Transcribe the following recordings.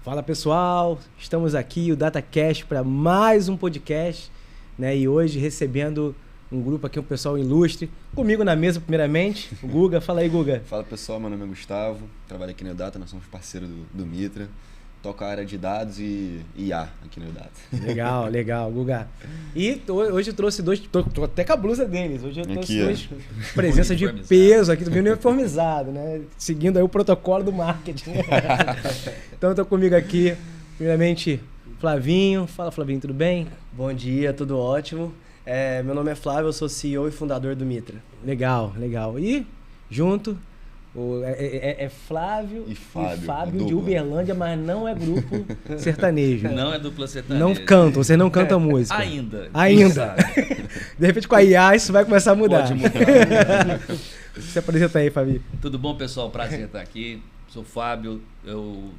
Fala pessoal, estamos aqui, o DataCast, para mais um podcast, né? E hoje recebendo um grupo aqui, um pessoal ilustre, comigo na mesa primeiramente, o Guga. Fala aí, Guga. Fala pessoal, meu nome é Gustavo, trabalho aqui no Data, nós somos parceiros do Mitra, toco a área de dados e IA aqui no Data. Legal, Guga. E hoje eu trouxe dois, tô até com a blusa deles, hoje eu trouxe dois presença de peso aqui, tô vindo uniformizado, né? Seguindo aí o protocolo do marketing. Então eu tô comigo aqui, primeiramente, Flavinho. Fala, Flavinho, tudo bem? Bom dia, tudo ótimo. Meu nome é Flávio, eu sou CEO e fundador do Mitra. Legal. E junto, é Flávio e Fábio de Uberlândia, mas não é grupo sertanejo. Não é dupla sertaneja. Não cantam, você não canta música. Ainda. De repente com a IA isso vai começar a mudar. Pode mudar. Se apresenta aí, Fábio. Tudo bom, pessoal? Prazer estar aqui. Sou Fábio, eu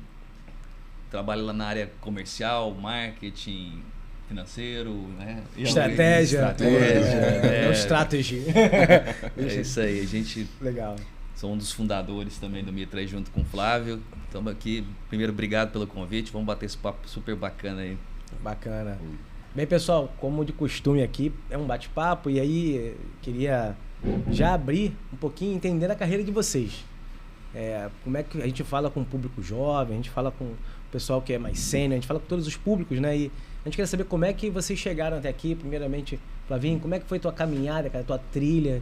trabalho lá na área comercial, marketing, financeiro, né? Estratégia. É o strategy. É isso aí, a gente... Legal. Sou um dos fundadores também do Mitra junto com o Flávio. Estamos aqui. Primeiro, obrigado pelo convite. Vamos bater esse papo super bacana aí. Bacana. Bem, pessoal, como de costume aqui, é um bate-papo e aí queria já abrir um pouquinho, entender a carreira de vocês. Como é que a gente fala com o público jovem, a gente fala com o pessoal que é mais sênior, a gente fala com todos os públicos, né? E a gente quer saber como é que vocês chegaram até aqui. Primeiramente, Flavinho, como é que foi tua caminhada, cara, tua trilha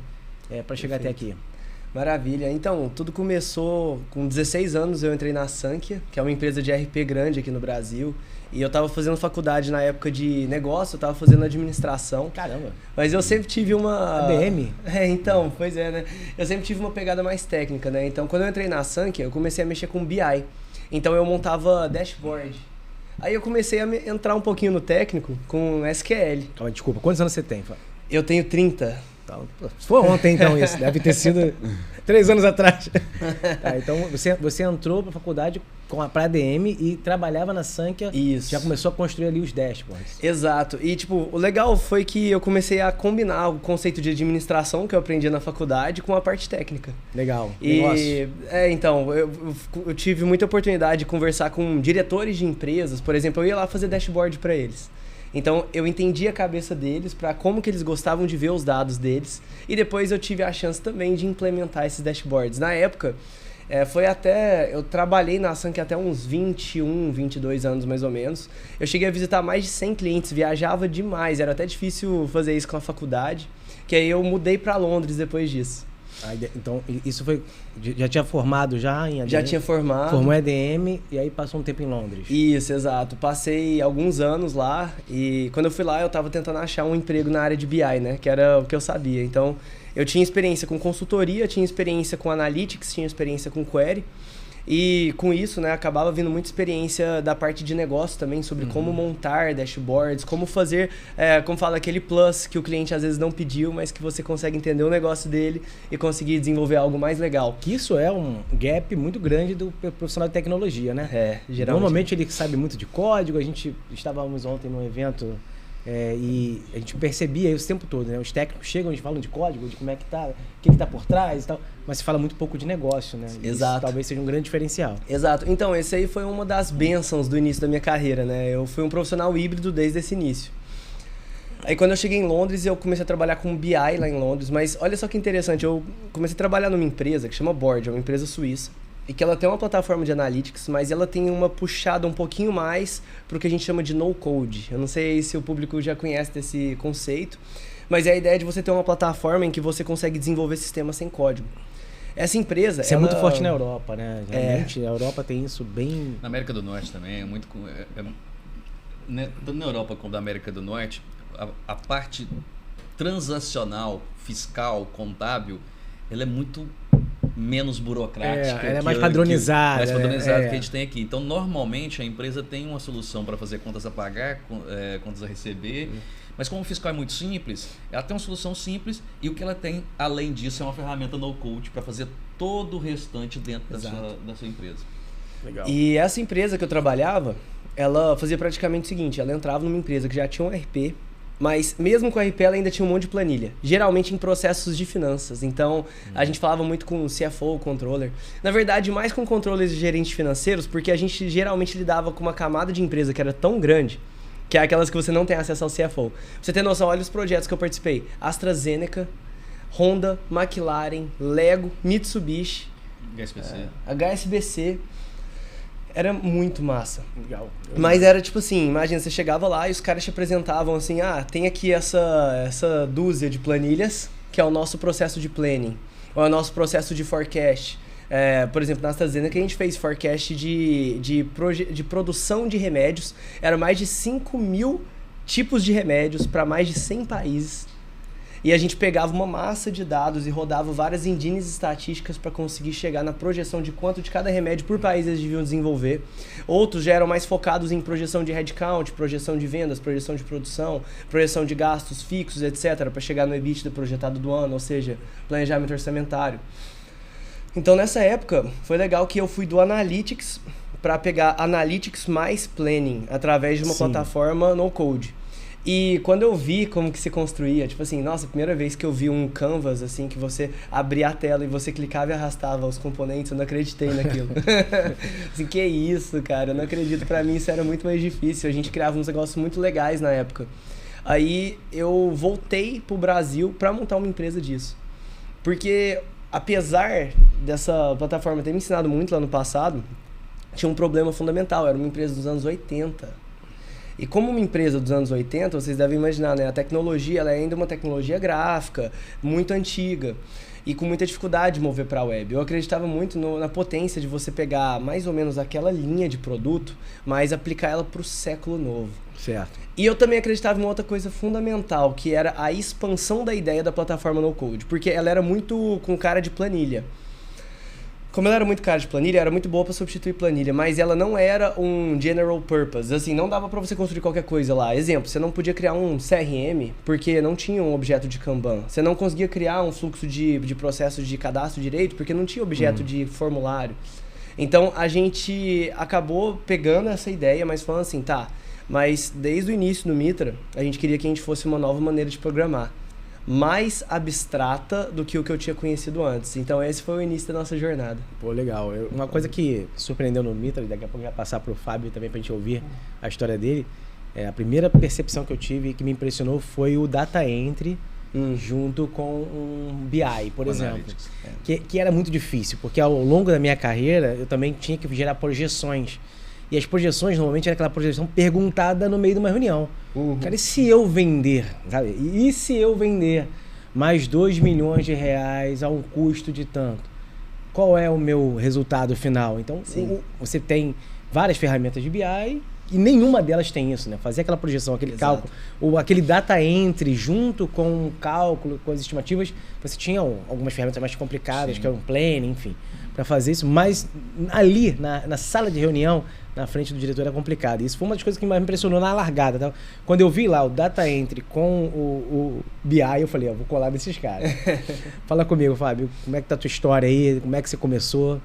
para chegar até aqui? Maravilha. Então, tudo começou com 16 anos, eu entrei na Sankhya, que é uma empresa de RP grande aqui no Brasil. E eu estava fazendo faculdade na época de negócio, eu estava fazendo administração. Caramba! Mas eu sempre tive uma... ADM? Então, pois é, né? Eu sempre tive uma pegada mais técnica, né? Então, quando eu entrei na Sankhya, eu comecei a mexer com BI. Então, eu montava dashboard. Aí eu comecei a entrar um pouquinho no técnico com SQL. Calma, desculpa, quantos anos você tem, Fábio? Eu tenho 30. Foi ontem, então, isso. Deve ter sido 3 anos atrás. Então, você entrou para a faculdade para ADM e trabalhava na Sankhya. Isso. Já começou a construir ali os dashboards. Exato. E, o legal foi que eu comecei a combinar o conceito de administração que eu aprendi na faculdade com a parte técnica. Legal. E, então, eu tive muita oportunidade de conversar com diretores de empresas. Por exemplo, eu ia lá fazer dashboard para eles. Então, eu entendi a cabeça deles para como que eles gostavam de ver os dados deles. E depois eu tive a chance também de implementar esses dashboards. Na época, eu trabalhei na Sankhya até uns 21, 22 anos mais ou menos. Eu cheguei a visitar mais de 100 clientes, viajava demais. Era até difícil fazer isso com a faculdade. Que aí eu mudei para Londres depois disso. Então, isso foi... Já tinha formado já em ADM? Já tinha formado. Formou em ADM e aí passou um tempo em Londres. Isso, exato. Passei alguns anos lá e quando eu fui lá eu estava tentando achar um emprego na área de BI, né? Que era o que eu sabia. Então, eu tinha experiência com consultoria, tinha experiência com analytics, tinha experiência com query. E com isso, né, acabava vindo muita experiência da parte de negócio também, sobre como montar dashboards, como fazer, como fala, aquele plus que o cliente às vezes não pediu, mas que você consegue entender o negócio dele e conseguir desenvolver algo mais legal. Que isso é um gap muito grande do profissional de tecnologia, né? Geralmente. Normalmente ele sabe muito de código, estávamos ontem num evento e a gente percebia isso o tempo todo, né? Os técnicos chegam, eles falam de código, de como é que tá, o que tá por trás e tal, mas se fala muito pouco de negócio, né? Exato. Isso talvez seja um grande diferencial. Exato. Então, esse aí foi uma das bênçãos do início da minha carreira, né? Eu fui um profissional híbrido desde esse início. Aí quando eu cheguei em Londres, eu comecei a trabalhar com BI lá em Londres, mas olha só que interessante, eu comecei a trabalhar numa empresa que chama Board, é uma empresa suíça, e que ela tem uma plataforma de analytics, mas ela tem uma puxada um pouquinho mais para o que a gente chama de no-code. Eu não sei se o público já conhece desse conceito, mas é a ideia de você ter uma plataforma em que você consegue desenvolver sistemas sem código. Essa empresa... Isso é muito forte na Europa, né? Realmente, a Europa tem isso bem... Na América do Norte também, tanto na Europa como na América do Norte, a parte transacional, fiscal, contábil, ela é muito menos burocrática. Ela é mais padronizada. Mais padronizada que a gente tem aqui. Então, normalmente, a empresa tem uma solução para fazer contas a pagar, contas a receber. Mas como o fiscal é muito simples, ela tem uma solução simples e o que ela tem, além disso, é uma ferramenta no-code para fazer todo o restante dentro da sua empresa. Legal. E essa empresa que eu trabalhava, ela fazia praticamente o seguinte, ela entrava numa empresa que já tinha um RP, Mas mesmo com a RP, ela ainda tinha um monte de planilha. Geralmente em processos de finanças. Então, a gente falava muito com o CFO, o controller. Na verdade, mais com controllers e gerentes financeiros, porque a gente geralmente lidava com uma camada de empresa que era tão grande, que é aquelas que você não tem acesso ao CFO. Pra você ter noção, olha os projetos que eu participei. AstraZeneca, Honda, McLaren, Lego, Mitsubishi, HSBC. Era muito massa. Legal. Mas era tipo assim, imagina, você chegava lá e os caras te apresentavam assim, tem aqui essa dúzia de planilhas, que é o nosso processo de planning, ou é o nosso processo de forecast. Por exemplo, na AstraZeneca a gente fez forecast de produção de remédios, eram mais de 5.000 tipos de remédios para mais de 100 países. E a gente pegava uma massa de dados e rodava várias engines estatísticas para conseguir chegar na projeção de quanto de cada remédio por país eles deviam desenvolver. Outros já eram mais focados em projeção de headcount, projeção de vendas, projeção de produção, projeção de gastos fixos, etc., para chegar no EBITDA projetado do ano, ou seja, planejamento orçamentário. Então, nessa época, foi legal que eu fui do Analytics para pegar Analytics mais Planning, através de uma plataforma no-code. E quando eu vi como que se construía, tipo assim, nossa, a primeira vez que eu vi um canvas, assim, que você abria a tela e você clicava e arrastava os componentes, eu não acreditei naquilo. Assim, que isso, cara, eu não acredito, pra mim isso era muito mais difícil, a gente criava uns negócios muito legais na época. Aí eu voltei pro Brasil pra montar uma empresa disso. Porque, apesar dessa plataforma ter me ensinado muito lá no passado, tinha um problema fundamental, era uma empresa dos anos 80. E como uma empresa dos anos 80, vocês devem imaginar, né? A tecnologia, ela é ainda uma tecnologia gráfica, muito antiga e com muita dificuldade de mover para a web. Eu acreditava muito na potência de você pegar mais ou menos aquela linha de produto, mas aplicar ela para o século novo. Certo. E eu também acreditava em uma outra coisa fundamental, que era a expansão da ideia da plataforma no-code, porque ela era muito com cara de planilha. Como ela era muito cara de planilha, era muito boa para substituir planilha, mas ela não era um general purpose, assim, não dava para você construir qualquer coisa lá. Exemplo, você não podia criar um CRM porque não tinha um objeto de Kanban. Você não conseguia criar um fluxo de processo de cadastro direito porque não tinha objeto de formulário. Então, a gente acabou pegando essa ideia, mas falando assim, mas desde o início do Mitra, a gente queria que a gente fosse uma nova maneira de programar, mais abstrata do que o que eu tinha conhecido antes. Então esse foi o início da nossa jornada. Pô, legal. Uma coisa que surpreendeu no Mitra, daqui a pouco vai passar pro Fábio também pra gente ouvir a história dele, a primeira percepção que eu tive que me impressionou foi o data entry junto com um BI, por exemplo. Que era muito difícil, porque ao longo da minha carreira eu também tinha que gerar projeções. E as projeções, normalmente, era aquela projeção perguntada no meio de uma reunião. Cara, e se eu vender? Sabe? E se eu vender mais 2 milhões de reais a um custo de tanto? Qual é o meu resultado final? Então, você tem várias ferramentas de BI e nenhuma delas tem isso, né? Fazer aquela projeção, aquele cálculo, ou aquele data entry junto com o cálculo, com as estimativas. Você tinha algumas ferramentas mais complicadas, que é um planning, enfim, para fazer isso. Mas ali, na sala de reunião, na frente do diretor, era complicado. Isso foi uma das coisas que mais me impressionou na largada. Tá? Quando eu vi lá o data entry com o BI, eu falei, vou colar desses caras. Fala comigo, Fábio, como é que tá a tua história aí? Como é que você começou?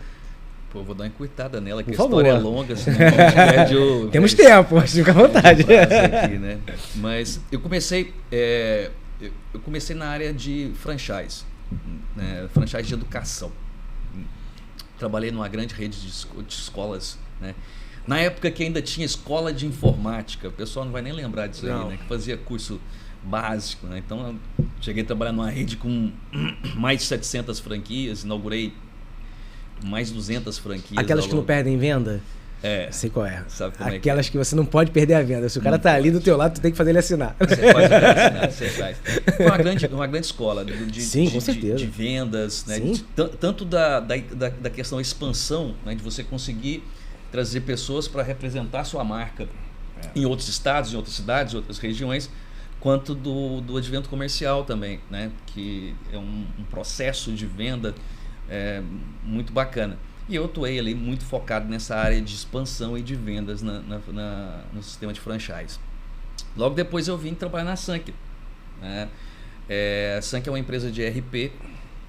Pô, vou dar uma encurtada nela, que Por a história favor. é longa, senão a gente perde Temos tempo, fica à vontade. aqui, né? Mas eu comecei na área de franchise, né? Franchise de educação. Trabalhei numa grande rede de escolas, né? Na época que ainda tinha escola de informática, o pessoal não vai nem lembrar disso aí, né? Que fazia curso básico, né? Então, eu cheguei a trabalhar numa rede com mais de 700 franquias, inaugurei mais 200 franquias. Aquelas que não perdem venda? Sei qual é. Sabe como Aquelas que você não pode perder a venda. Se o cara tá ali do teu lado, tu tem que fazer ele assinar. Você pode assinar, você faz. Foi uma grande escola com certeza. de vendas, né? Tanto da questão da expansão, né? De você conseguir trazer pessoas para representar sua marca em outros estados, em outras cidades, em outras regiões, quanto do advento comercial também, né? Que é um processo de venda muito bacana. E eu atuei ali muito focado nessa área de expansão e de vendas no sistema de franchise. Logo depois eu vim trabalhar na Sank, né? A Sank é uma empresa de ERP,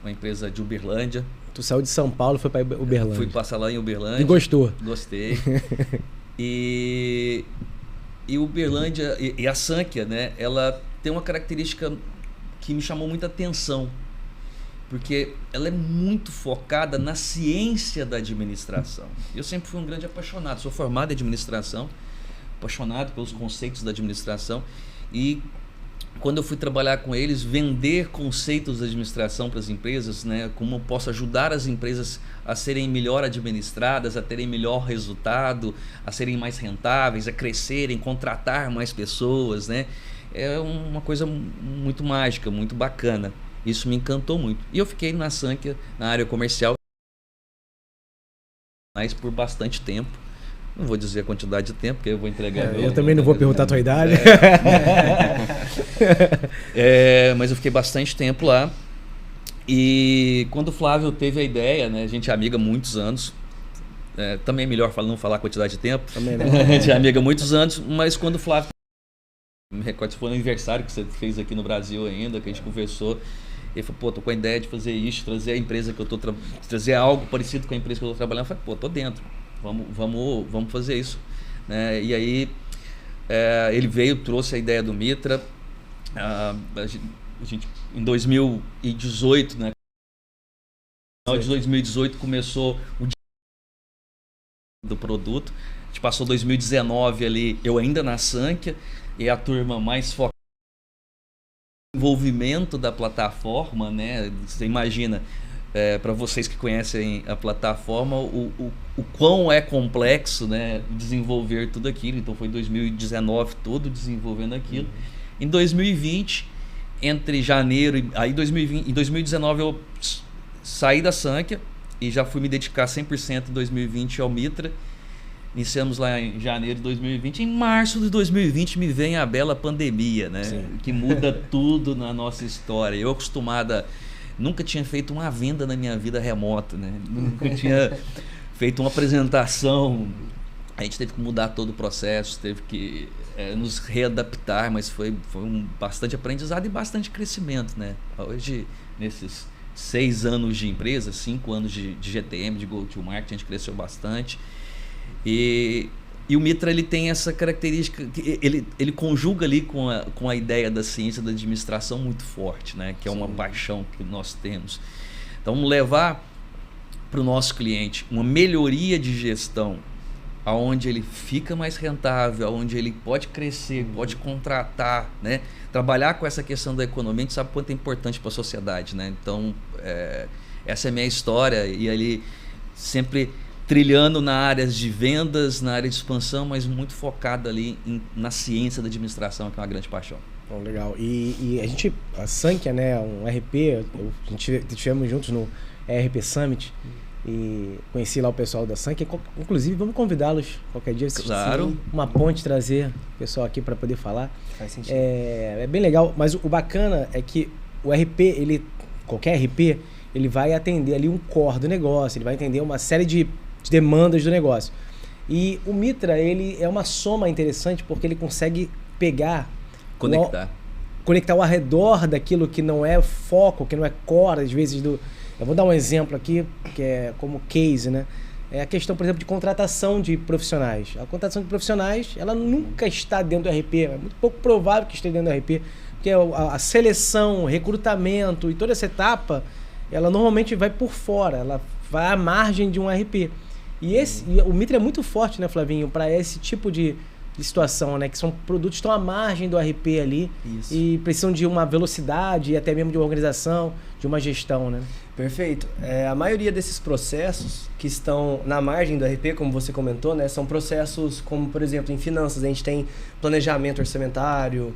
uma empresa de Uberlândia. Tu saiu de São Paulo e foi para Uberlândia. Fui passar lá em Uberlândia. E gostou? Gostei. E Uberlândia, e a Sankia, né? Ela tem uma característica que me chamou muita atenção, porque ela é muito focada na ciência da administração. Eu sempre fui um grande apaixonado, sou formado em administração, apaixonado pelos conceitos da administração, e quando eu fui trabalhar com eles, vender conceitos da administração para as empresas, né, como eu posso ajudar as empresas a serem melhor administradas, a terem melhor resultado, a serem mais rentáveis, a crescerem, contratar mais pessoas, né, é uma coisa muito mágica, muito bacana. Isso me encantou muito. E eu fiquei na Sankhya, na área comercial, mas por bastante tempo. Não vou dizer a quantidade de tempo, porque eu vou entregar. Eu também não vou perguntar a tua idade. Mas eu fiquei bastante tempo lá. E quando o Flávio teve a ideia, né, a gente é amiga há muitos anos. Também é melhor não falar a quantidade de tempo. Também não. A gente é amiga há muitos anos, mas quando o Flávio... Me recordo se foi no aniversário que você fez aqui no Brasil ainda, que a gente conversou. Ele falou, pô, tô com a ideia de fazer isso, trazer a empresa que eu tô trazer algo parecido com a empresa que eu tô trabalhando. Eu falei, pô, tô dentro. Vamos fazer isso, né? E aí ele veio, trouxe a ideia do Mitra. A gente em 2018, né? No final de 2018 começou o do produto. A gente passou 2019 ali, eu ainda na Sankhya, e a turma mais focada no desenvolvimento da plataforma, né? Você imagina, para vocês que conhecem a plataforma, o quão é complexo, né, desenvolver tudo aquilo. Então foi 2019 todo desenvolvendo aquilo. Em 2020, entre janeiro e aí em 2019 eu saí da Sankhya e já fui me dedicar 100% em 2020 ao Mitra. Iniciamos lá em janeiro de 2020. Em março de 2020 me vem a bela pandemia, né? Sim. Que muda tudo na nossa história. Eu acostumada, nunca tinha feito uma venda na minha vida remota, né? Nunca tinha feito uma apresentação. A gente teve que mudar todo o processo, teve que nos readaptar, mas foi bastante aprendizado e bastante crescimento, né? Hoje, nesses 6 anos de empresa, 5 anos de GTM, de Go-to-Market, a gente cresceu bastante. E o Mitra, ele tem essa característica, ele conjuga ali com a ideia da ciência da administração muito forte, né? Que é uma paixão que nós temos. Então, levar para o nosso cliente uma melhoria de gestão, onde ele fica mais rentável, onde ele pode crescer, pode contratar, né? Trabalhar com essa questão da economia, a gente sabe quanto é importante para a sociedade, né? Então, essa é a minha história, e ali sempre trilhando na área de vendas, na área de expansão, mas muito focado ali na ciência da administração, que é uma grande paixão. Bom, legal. E a Sankhya, né, um RP, a gente estivemos juntos no ERP Summit e conheci lá o pessoal da Sankhya. Inclusive, vamos convidá-los qualquer dia. Claro. Uma ponte, trazer o pessoal aqui para poder falar. Faz sentido. É bem legal, mas o bacana é que o RP, qualquer RP, ele vai atender ali um core do negócio, ele vai atender uma série de demandas do negócio. E o Mitra, ele é uma soma interessante porque ele consegue pegar... Conectar ao redor daquilo que não é foco, que não é core, às vezes Eu vou dar um exemplo aqui, que é como case, né? É a questão, por exemplo, de contratação de profissionais. A contratação de profissionais, ela nunca está dentro do RP. É muito pouco provável que esteja dentro do RP, porque a seleção, o recrutamento e toda essa etapa, ela normalmente vai por fora, ela vai à margem de um RP. E o Mitra é muito forte, né, Flavinho, para esse tipo de situação, né? Que são produtos que estão à margem do RP ali. Isso. E precisam de uma velocidade e até mesmo de uma organização, de uma gestão, né? Perfeito. A maioria desses processos que estão na margem do RP, como você comentou, né, são processos como, por exemplo, em finanças, a gente tem planejamento orçamentário,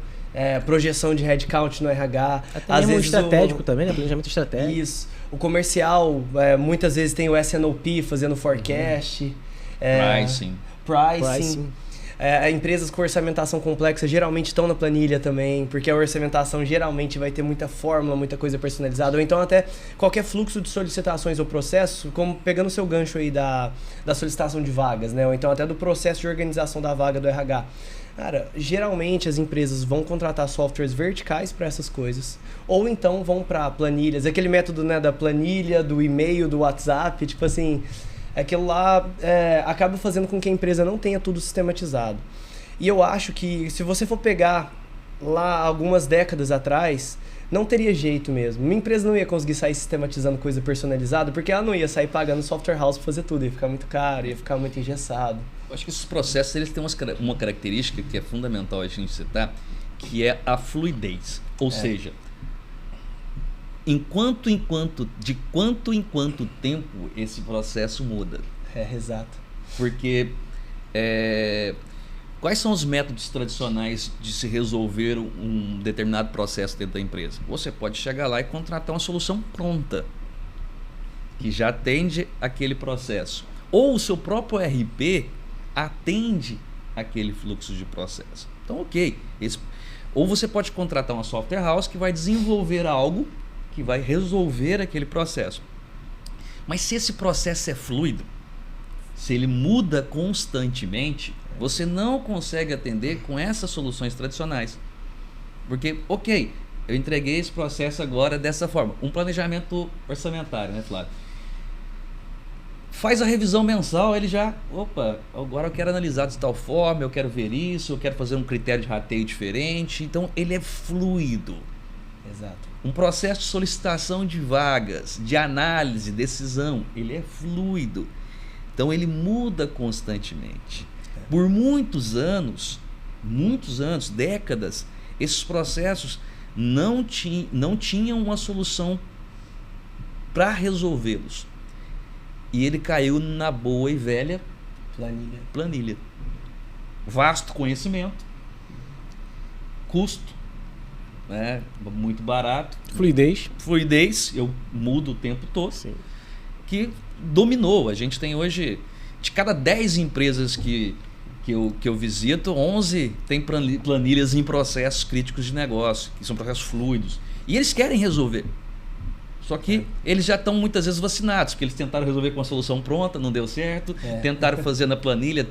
projeção de headcount no RH. Até às vezes estratégico também, né? Planejamento estratégico. Isso. O comercial, muitas vezes tem o S&OP fazendo forecast. Pricing. Empresas com orçamentação complexa geralmente estão na planilha também, porque a orçamentação geralmente vai ter muita fórmula, muita coisa personalizada, ou então até qualquer fluxo de solicitações ou processo, como pegando o seu gancho aí da solicitação de vagas, né? Ou então até do processo de organização da vaga do RH. Cara, geralmente as empresas vão contratar softwares verticais para essas coisas, ou então vão para planilhas, aquele método, né, da planilha, do e-mail, do WhatsApp, tipo assim... Aquilo lá acaba fazendo com que a empresa não tenha tudo sistematizado. E eu acho que se você for pegar lá algumas décadas atrás, não teria jeito mesmo. Uma empresa não ia conseguir sair sistematizando coisa personalizada, porque ela não ia sair pagando software house pra fazer tudo. Ia ficar muito caro, ia ficar muito engessado. Eu acho que esses processos eles têm uma característica que é fundamental a gente citar, que é a fluidez. Ou seja, de quanto em quanto tempo esse processo muda. Exato. Porque quais são os métodos tradicionais de se resolver um determinado processo dentro da empresa? Você pode chegar lá e contratar uma solução pronta, que já atende aquele processo. Ou o seu próprio ERP atende aquele fluxo de processo. Então, ok. Ou você pode contratar uma software house que vai desenvolver algo que vai resolver aquele processo. Mas se esse processo é fluido, se ele muda constantemente, você não consegue atender com essas soluções tradicionais. Porque, ok, eu entreguei esse processo agora dessa forma. Um planejamento orçamentário, né, Flávio? Faz a revisão mensal, ele já... Opa, agora eu quero analisar de tal forma, eu quero ver isso, eu quero fazer um critério de rateio diferente. Então, ele é fluido. Exato. Um processo de solicitação de vagas, de análise, decisão, ele é fluido. Então, ele muda constantemente. Por muitos anos, décadas, esses processos não tinham uma solução para resolvê-los. E ele caiu na boa e velha planilha. Vasto conhecimento, custo, né, muito barato. Fluidez, eu mudo o tempo todo. Sim. Que dominou. A gente tem hoje, de cada 10 empresas que eu visito, 11 tem planilhas em processos críticos de negócio, que são processos fluidos. E eles querem resolver. Só que eles já estão muitas vezes vacinados, porque eles tentaram resolver com a solução pronta, não deu certo, tentaram fazer na planilha,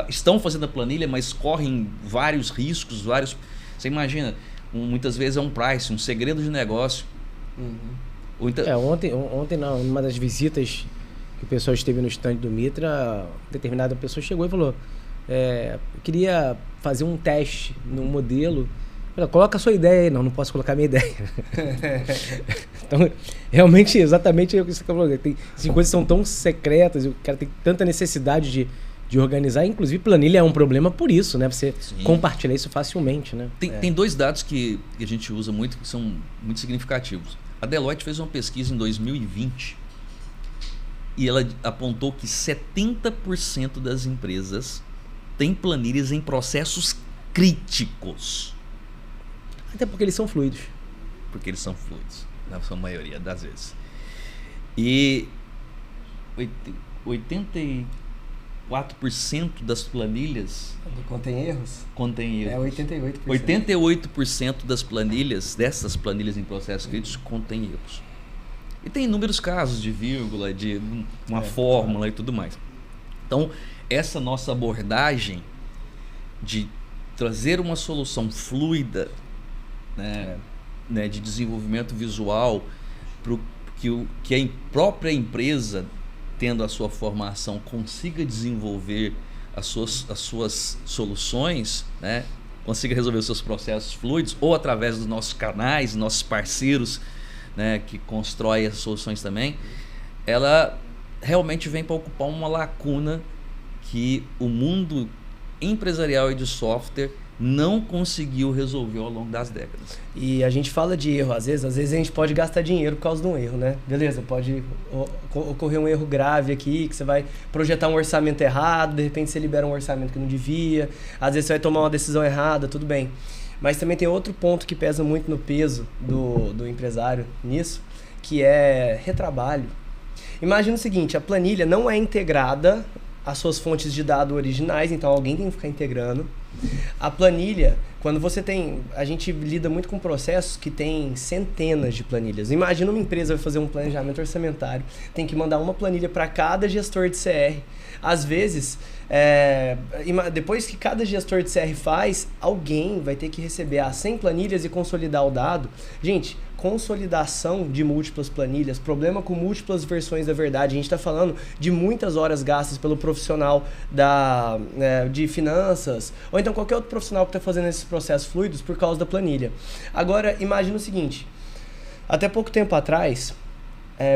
estão fazendo a planilha, mas correm vários riscos, Você imagina, muitas vezes é um price, um segredo de negócio. Uhum. Ontem numa das visitas que o pessoal esteve no stand do Mitra, determinada pessoa chegou e falou: eu queria fazer um teste no modelo. Coloca a sua ideia aí. Não posso colocar a minha ideia. Então, realmente, exatamente o que você falou. As coisas são tão secretas, o cara tem tanta necessidade de organizar. Inclusive, planilha é um problema por isso, né? Você compartilhar isso facilmente, né? Tem dois dados que a gente usa muito, que são muito significativos. A Deloitte fez uma pesquisa em 2020 e ela apontou que 70% das empresas têm planilhas em processos críticos. Até porque eles são fluidos. Na sua maioria das vezes. E 84% das planilhas... Contém erros? Contém erros. 88%. 88% das planilhas, dessas planilhas em processos críticos, contém erros. E tem inúmeros casos de vírgula, de uma fórmula e tudo mais. Então, essa nossa abordagem de trazer uma solução fluida, né, de desenvolvimento visual, que a própria empresa, tendo a sua formação, consiga desenvolver as suas soluções, né, consiga resolver os seus processos fluidos, ou através dos nossos canais, nossos parceiros, né, que constroem as soluções também, ela realmente vem para ocupar uma lacuna que o mundo empresarial e de software não conseguiu resolver ao longo das décadas. E a gente fala de erro, às vezes a gente pode gastar dinheiro por causa de um erro, né? Beleza, pode ocorrer um erro grave aqui, que você vai projetar um orçamento errado, de repente você libera um orçamento que não devia, às vezes você vai tomar uma decisão errada, tudo bem. Mas também tem outro ponto que pesa muito no peso do empresário nisso, que é retrabalho. Imagina o seguinte, a planilha não é integrada às suas fontes de dados originais, então alguém tem que ficar integrando. A planilha, quando você tem... A gente lida muito com processos que tem centenas de planilhas. Imagina uma empresa vai fazer um planejamento orçamentário, tem que mandar uma planilha para cada gestor de CR. Às vezes, depois que cada gestor de CR faz, alguém vai ter que receber as 100 planilhas e consolidar o dado. Gente, consolidação de múltiplas planilhas, problema com múltiplas versões da verdade. A gente está falando de muitas horas gastas pelo profissional de finanças, ou então qualquer outro profissional que está fazendo esses processos fluidos por causa da planilha. Agora, imagina o seguinte, até pouco tempo atrás,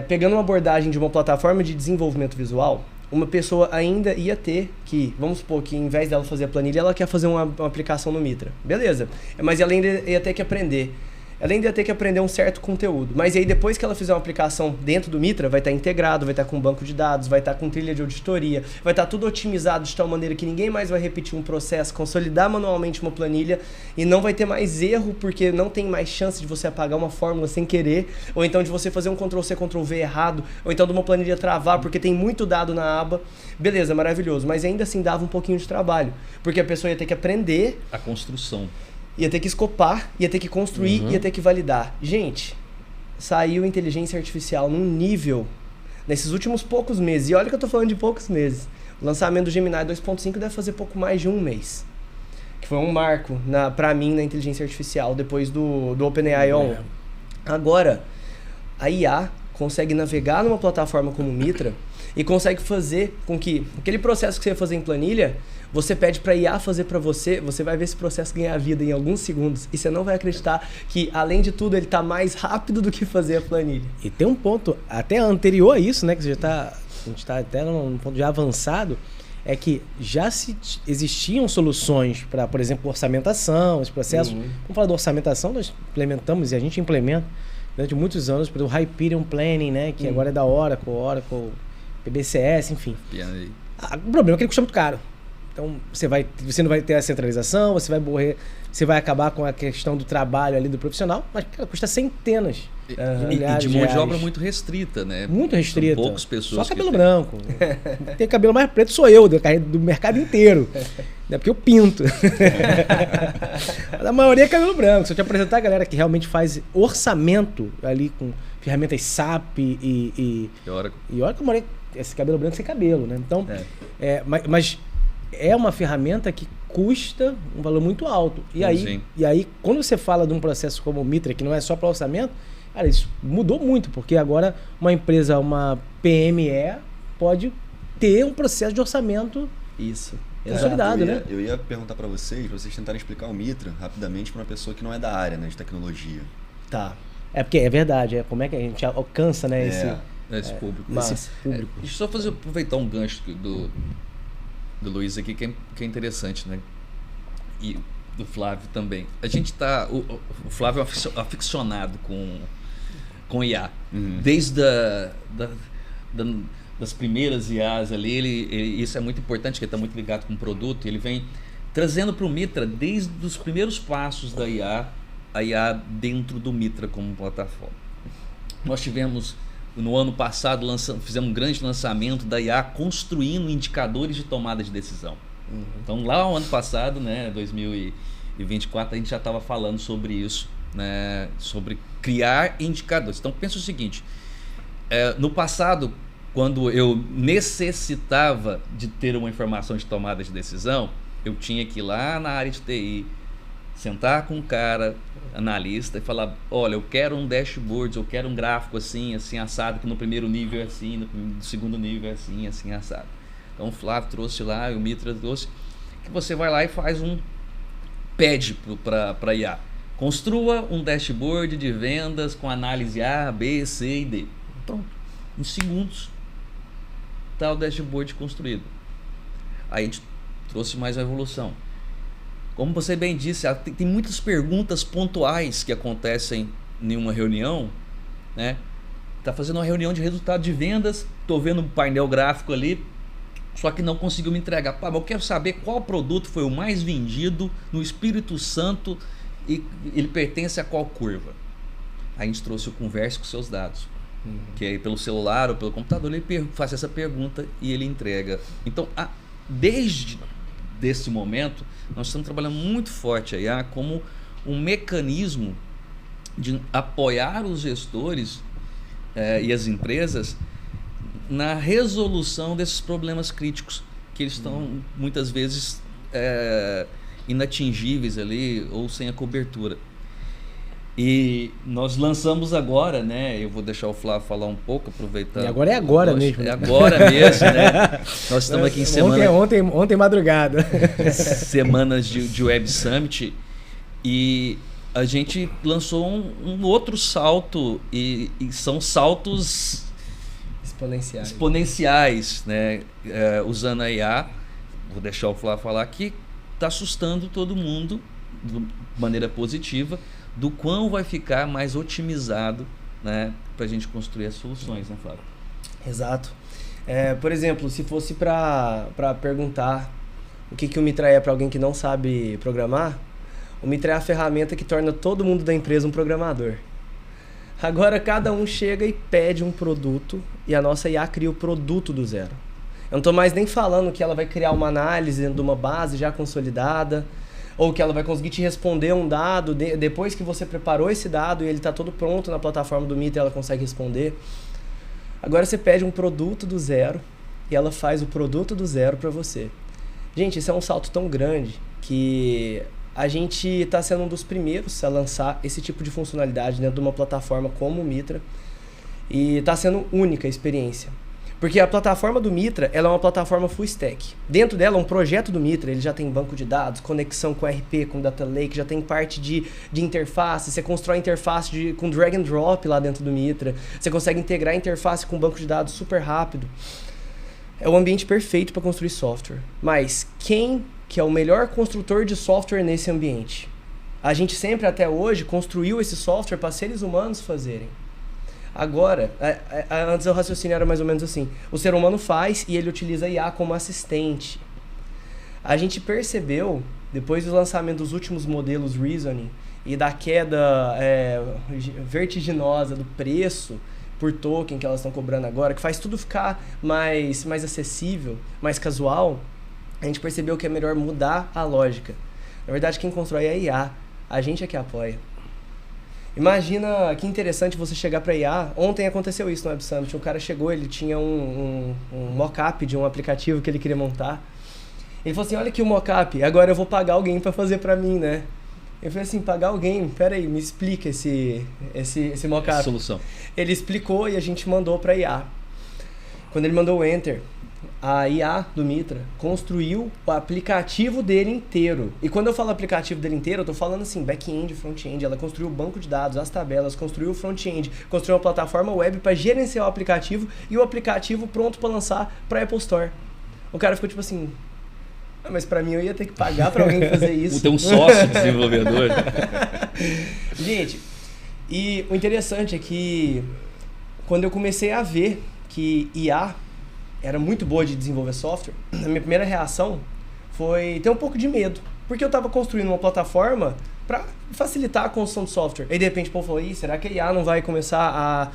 pegando uma abordagem de uma plataforma de desenvolvimento visual, uma pessoa ainda ia ter que, vamos supor que em vez dela fazer a planilha, ela quer fazer uma aplicação no Mitra. Beleza, mas ela ainda ia ter que aprender. Ela ainda ia ter que aprender um certo conteúdo. Mas aí depois que ela fizer uma aplicação dentro do Mitra, vai estar integrado, vai estar com banco de dados, vai estar com trilha de auditoria, vai estar tudo otimizado de tal maneira que ninguém mais vai repetir um processo, consolidar manualmente uma planilha e não vai ter mais erro, porque não tem mais chance de você apagar uma fórmula sem querer, ou então de você fazer um Ctrl+C, Ctrl+V errado, ou então de uma planilha travar porque tem muito dado na aba. Beleza, maravilhoso, mas ainda assim dava um pouquinho de trabalho, porque a pessoa ia ter que aprender a construção. Ia ter que escopar, ia ter que construir, ia ter que validar. Gente, saiu inteligência artificial num nível, nesses últimos poucos meses, e olha que eu tô falando de poucos meses, o lançamento do Gemini 2.5 deve fazer pouco mais de um mês. Que foi um marco pra mim na inteligência artificial, depois do OpenAI On. Agora, a IA consegue navegar numa plataforma como o Mitra e consegue fazer com que aquele processo que você ia fazer em planilha, você pede para a IA fazer para você, você vai ver esse processo ganhar vida em alguns segundos e você não vai acreditar que, além de tudo, ele está mais rápido do que fazer a planilha. E tem um ponto até anterior a isso, né, que a gente está até num ponto já avançado, é que já existiam soluções para, por exemplo, orçamentação, esse processo. Vamos falar da orçamentação, nós implementamos e a gente implementa durante muitos anos, por exemplo, o Hyperion Planning, né, que agora é da Oracle, PBCS, enfim. O problema é que ele custa muito caro. Então, você não vai ter a centralização, você vai acabar com a questão do trabalho ali do profissional, mas cara, custa centenas de milhares de de mão reais. de obra muito restrita, né? Muito restrita. São poucas pessoas. Só cabelo branco. Tem cabelo mais preto sou eu, do mercado inteiro. Não é porque eu pinto. Mas a maioria é cabelo branco. Se eu te apresentar a galera que realmente faz orçamento ali com ferramentas SAP e Oracle, eu morei esse cabelo branco sem cabelo, né? Então, mas é uma ferramenta que custa um valor muito alto. E aí, quando você fala de um processo como o Mitra, que não é só para orçamento, cara, isso mudou muito, porque agora uma empresa, uma PME, pode ter um processo de orçamento consolidado, né? Eu ia perguntar para vocês tentarem explicar o Mitra rapidamente para uma pessoa que não é da área, né, de tecnologia. Tá. É porque é verdade, como é que a gente alcança, né, esse público. Esse público. Deixa eu só aproveitar um gancho do Luiz aqui, que é interessante, né? E do Flávio também. A gente tá... O Flávio é aficionado com IA. Desde das primeiras IAs ali, isso é muito importante, que ele está muito ligado com o produto, ele vem trazendo para o Mitra, desde os primeiros passos da IA, a IA dentro do Mitra como plataforma. Nós tivemos... No ano passado, fizemos um grande lançamento da IA construindo indicadores de tomada de decisão. Então, lá no ano passado, né, 2024, a gente já estava falando sobre isso, né, sobre criar indicadores. Então, pensa o seguinte, no passado, quando eu necessitava de ter uma informação de tomada de decisão, eu tinha que ir lá na área de TI, sentar com um cara, analista, e falar, olha, eu quero um dashboard, eu quero um gráfico assim, assim, assado, que no primeiro nível é assim, no segundo nível é assim, assim, assado. Então o Flávio trouxe lá, o Mitra trouxe, que você vai lá e faz pede para IA. Construa um dashboard de vendas com análise A, B, C e D. Pronto. Em segundos está o dashboard construído. Aí a gente trouxe mais a evolução. Como você bem disse, tem muitas perguntas pontuais que acontecem em uma reunião, né? Tá fazendo uma reunião de resultado de vendas, tô vendo um painel gráfico ali, só que não conseguiu me entregar. Pá, mas eu quero saber qual produto foi o mais vendido no Espírito Santo e ele pertence a qual curva. Aí a gente trouxe o Converse com seus dados, que aí pelo celular ou pelo computador ele faz essa pergunta e ele entrega. Então, desde esse momento, nós estamos trabalhando muito forte a IA como um mecanismo de apoiar os gestores e as empresas na resolução desses problemas críticos que eles estão muitas vezes inatingíveis ali ou sem a cobertura. E nós lançamos agora, né? Eu vou deixar o Flávio falar um pouco, aproveitando. E agora é agora mesmo. É agora mesmo, né? Nós estamos aqui em semana... Ontem madrugada. Semanas de Web Summit. E a gente lançou um outro salto. E são saltos... exponenciais, né? Usando a IA. Vou deixar o Flávio falar que está assustando todo mundo de maneira positiva, do quão vai ficar mais otimizado, né, para a gente construir as soluções, né, Flávio? Exato. Por exemplo, se fosse para perguntar o que o Mitra é para alguém que não sabe programar, o Mitra é a ferramenta que torna todo mundo da empresa um programador. Agora cada um chega e pede um produto e a nossa IA cria o produto do zero. Eu não estou mais nem falando que ela vai criar uma análise dentro de uma base já consolidada, ou que ela vai conseguir te responder um dado depois que você preparou esse dado e ele está todo pronto na plataforma do Mitra e ela consegue responder. Agora você pede um produto do zero e ela faz o produto do zero para você. Gente, isso é um salto tão grande que a gente está sendo um dos primeiros a lançar esse tipo de funcionalidade dentro de uma plataforma como o Mitra e está sendo única a experiência. Porque a plataforma do Mitra, ela é uma plataforma full stack. Dentro dela, um projeto do Mitra, ele já tem banco de dados, conexão com RP, com Data Lake, já tem parte de interface. Você constrói interface com drag and drop lá dentro do Mitra. Você consegue integrar a interface com banco de dados super rápido. É o ambiente perfeito para construir software. Mas quem que é o melhor construtor de software nesse ambiente? A gente sempre, até hoje, construiu esse software para seres humanos fazerem. Agora, antes o raciocínio era mais ou menos assim. O ser humano faz e ele utiliza a IA como assistente. A gente percebeu, depois do lançamento dos últimos modelos Reasoning e da queda vertiginosa do preço por token que elas estão cobrando agora, que faz tudo ficar mais acessível, mais casual, a gente percebeu que é melhor mudar a lógica. Na verdade, quem constrói é a IA. A gente é que apoia. Imagina que interessante você chegar para IA. Ontem aconteceu isso no Web Summit. Um cara chegou, ele tinha um mock-up de um aplicativo que ele queria montar. Ele falou assim, olha aqui o mock-up, agora eu vou pagar alguém para fazer para mim, né? Eu falei assim, pagar alguém? Peraí, me explica esse mock-up. Solução. Ele explicou e a gente mandou para IA. Quando ele mandou o Enter, a IA do Mitra construiu o aplicativo dele inteiro. E quando eu falo aplicativo dele inteiro, eu tô falando assim, back-end, front-end. Ela construiu o banco de dados, as tabelas, construiu o front-end, construiu uma plataforma web para gerenciar o aplicativo e o aplicativo pronto para lançar para Apple Store. O cara ficou tipo assim, mas para mim eu ia ter que pagar para alguém fazer isso. Tem um sócio desenvolvedor. Gente, e o interessante é que quando eu comecei a ver que IA era muito boa de desenvolver software, a minha primeira reação foi ter um pouco de medo. Porque eu estava construindo uma plataforma para facilitar a construção de software. Aí de repente o povo falou, será que a IA não vai começar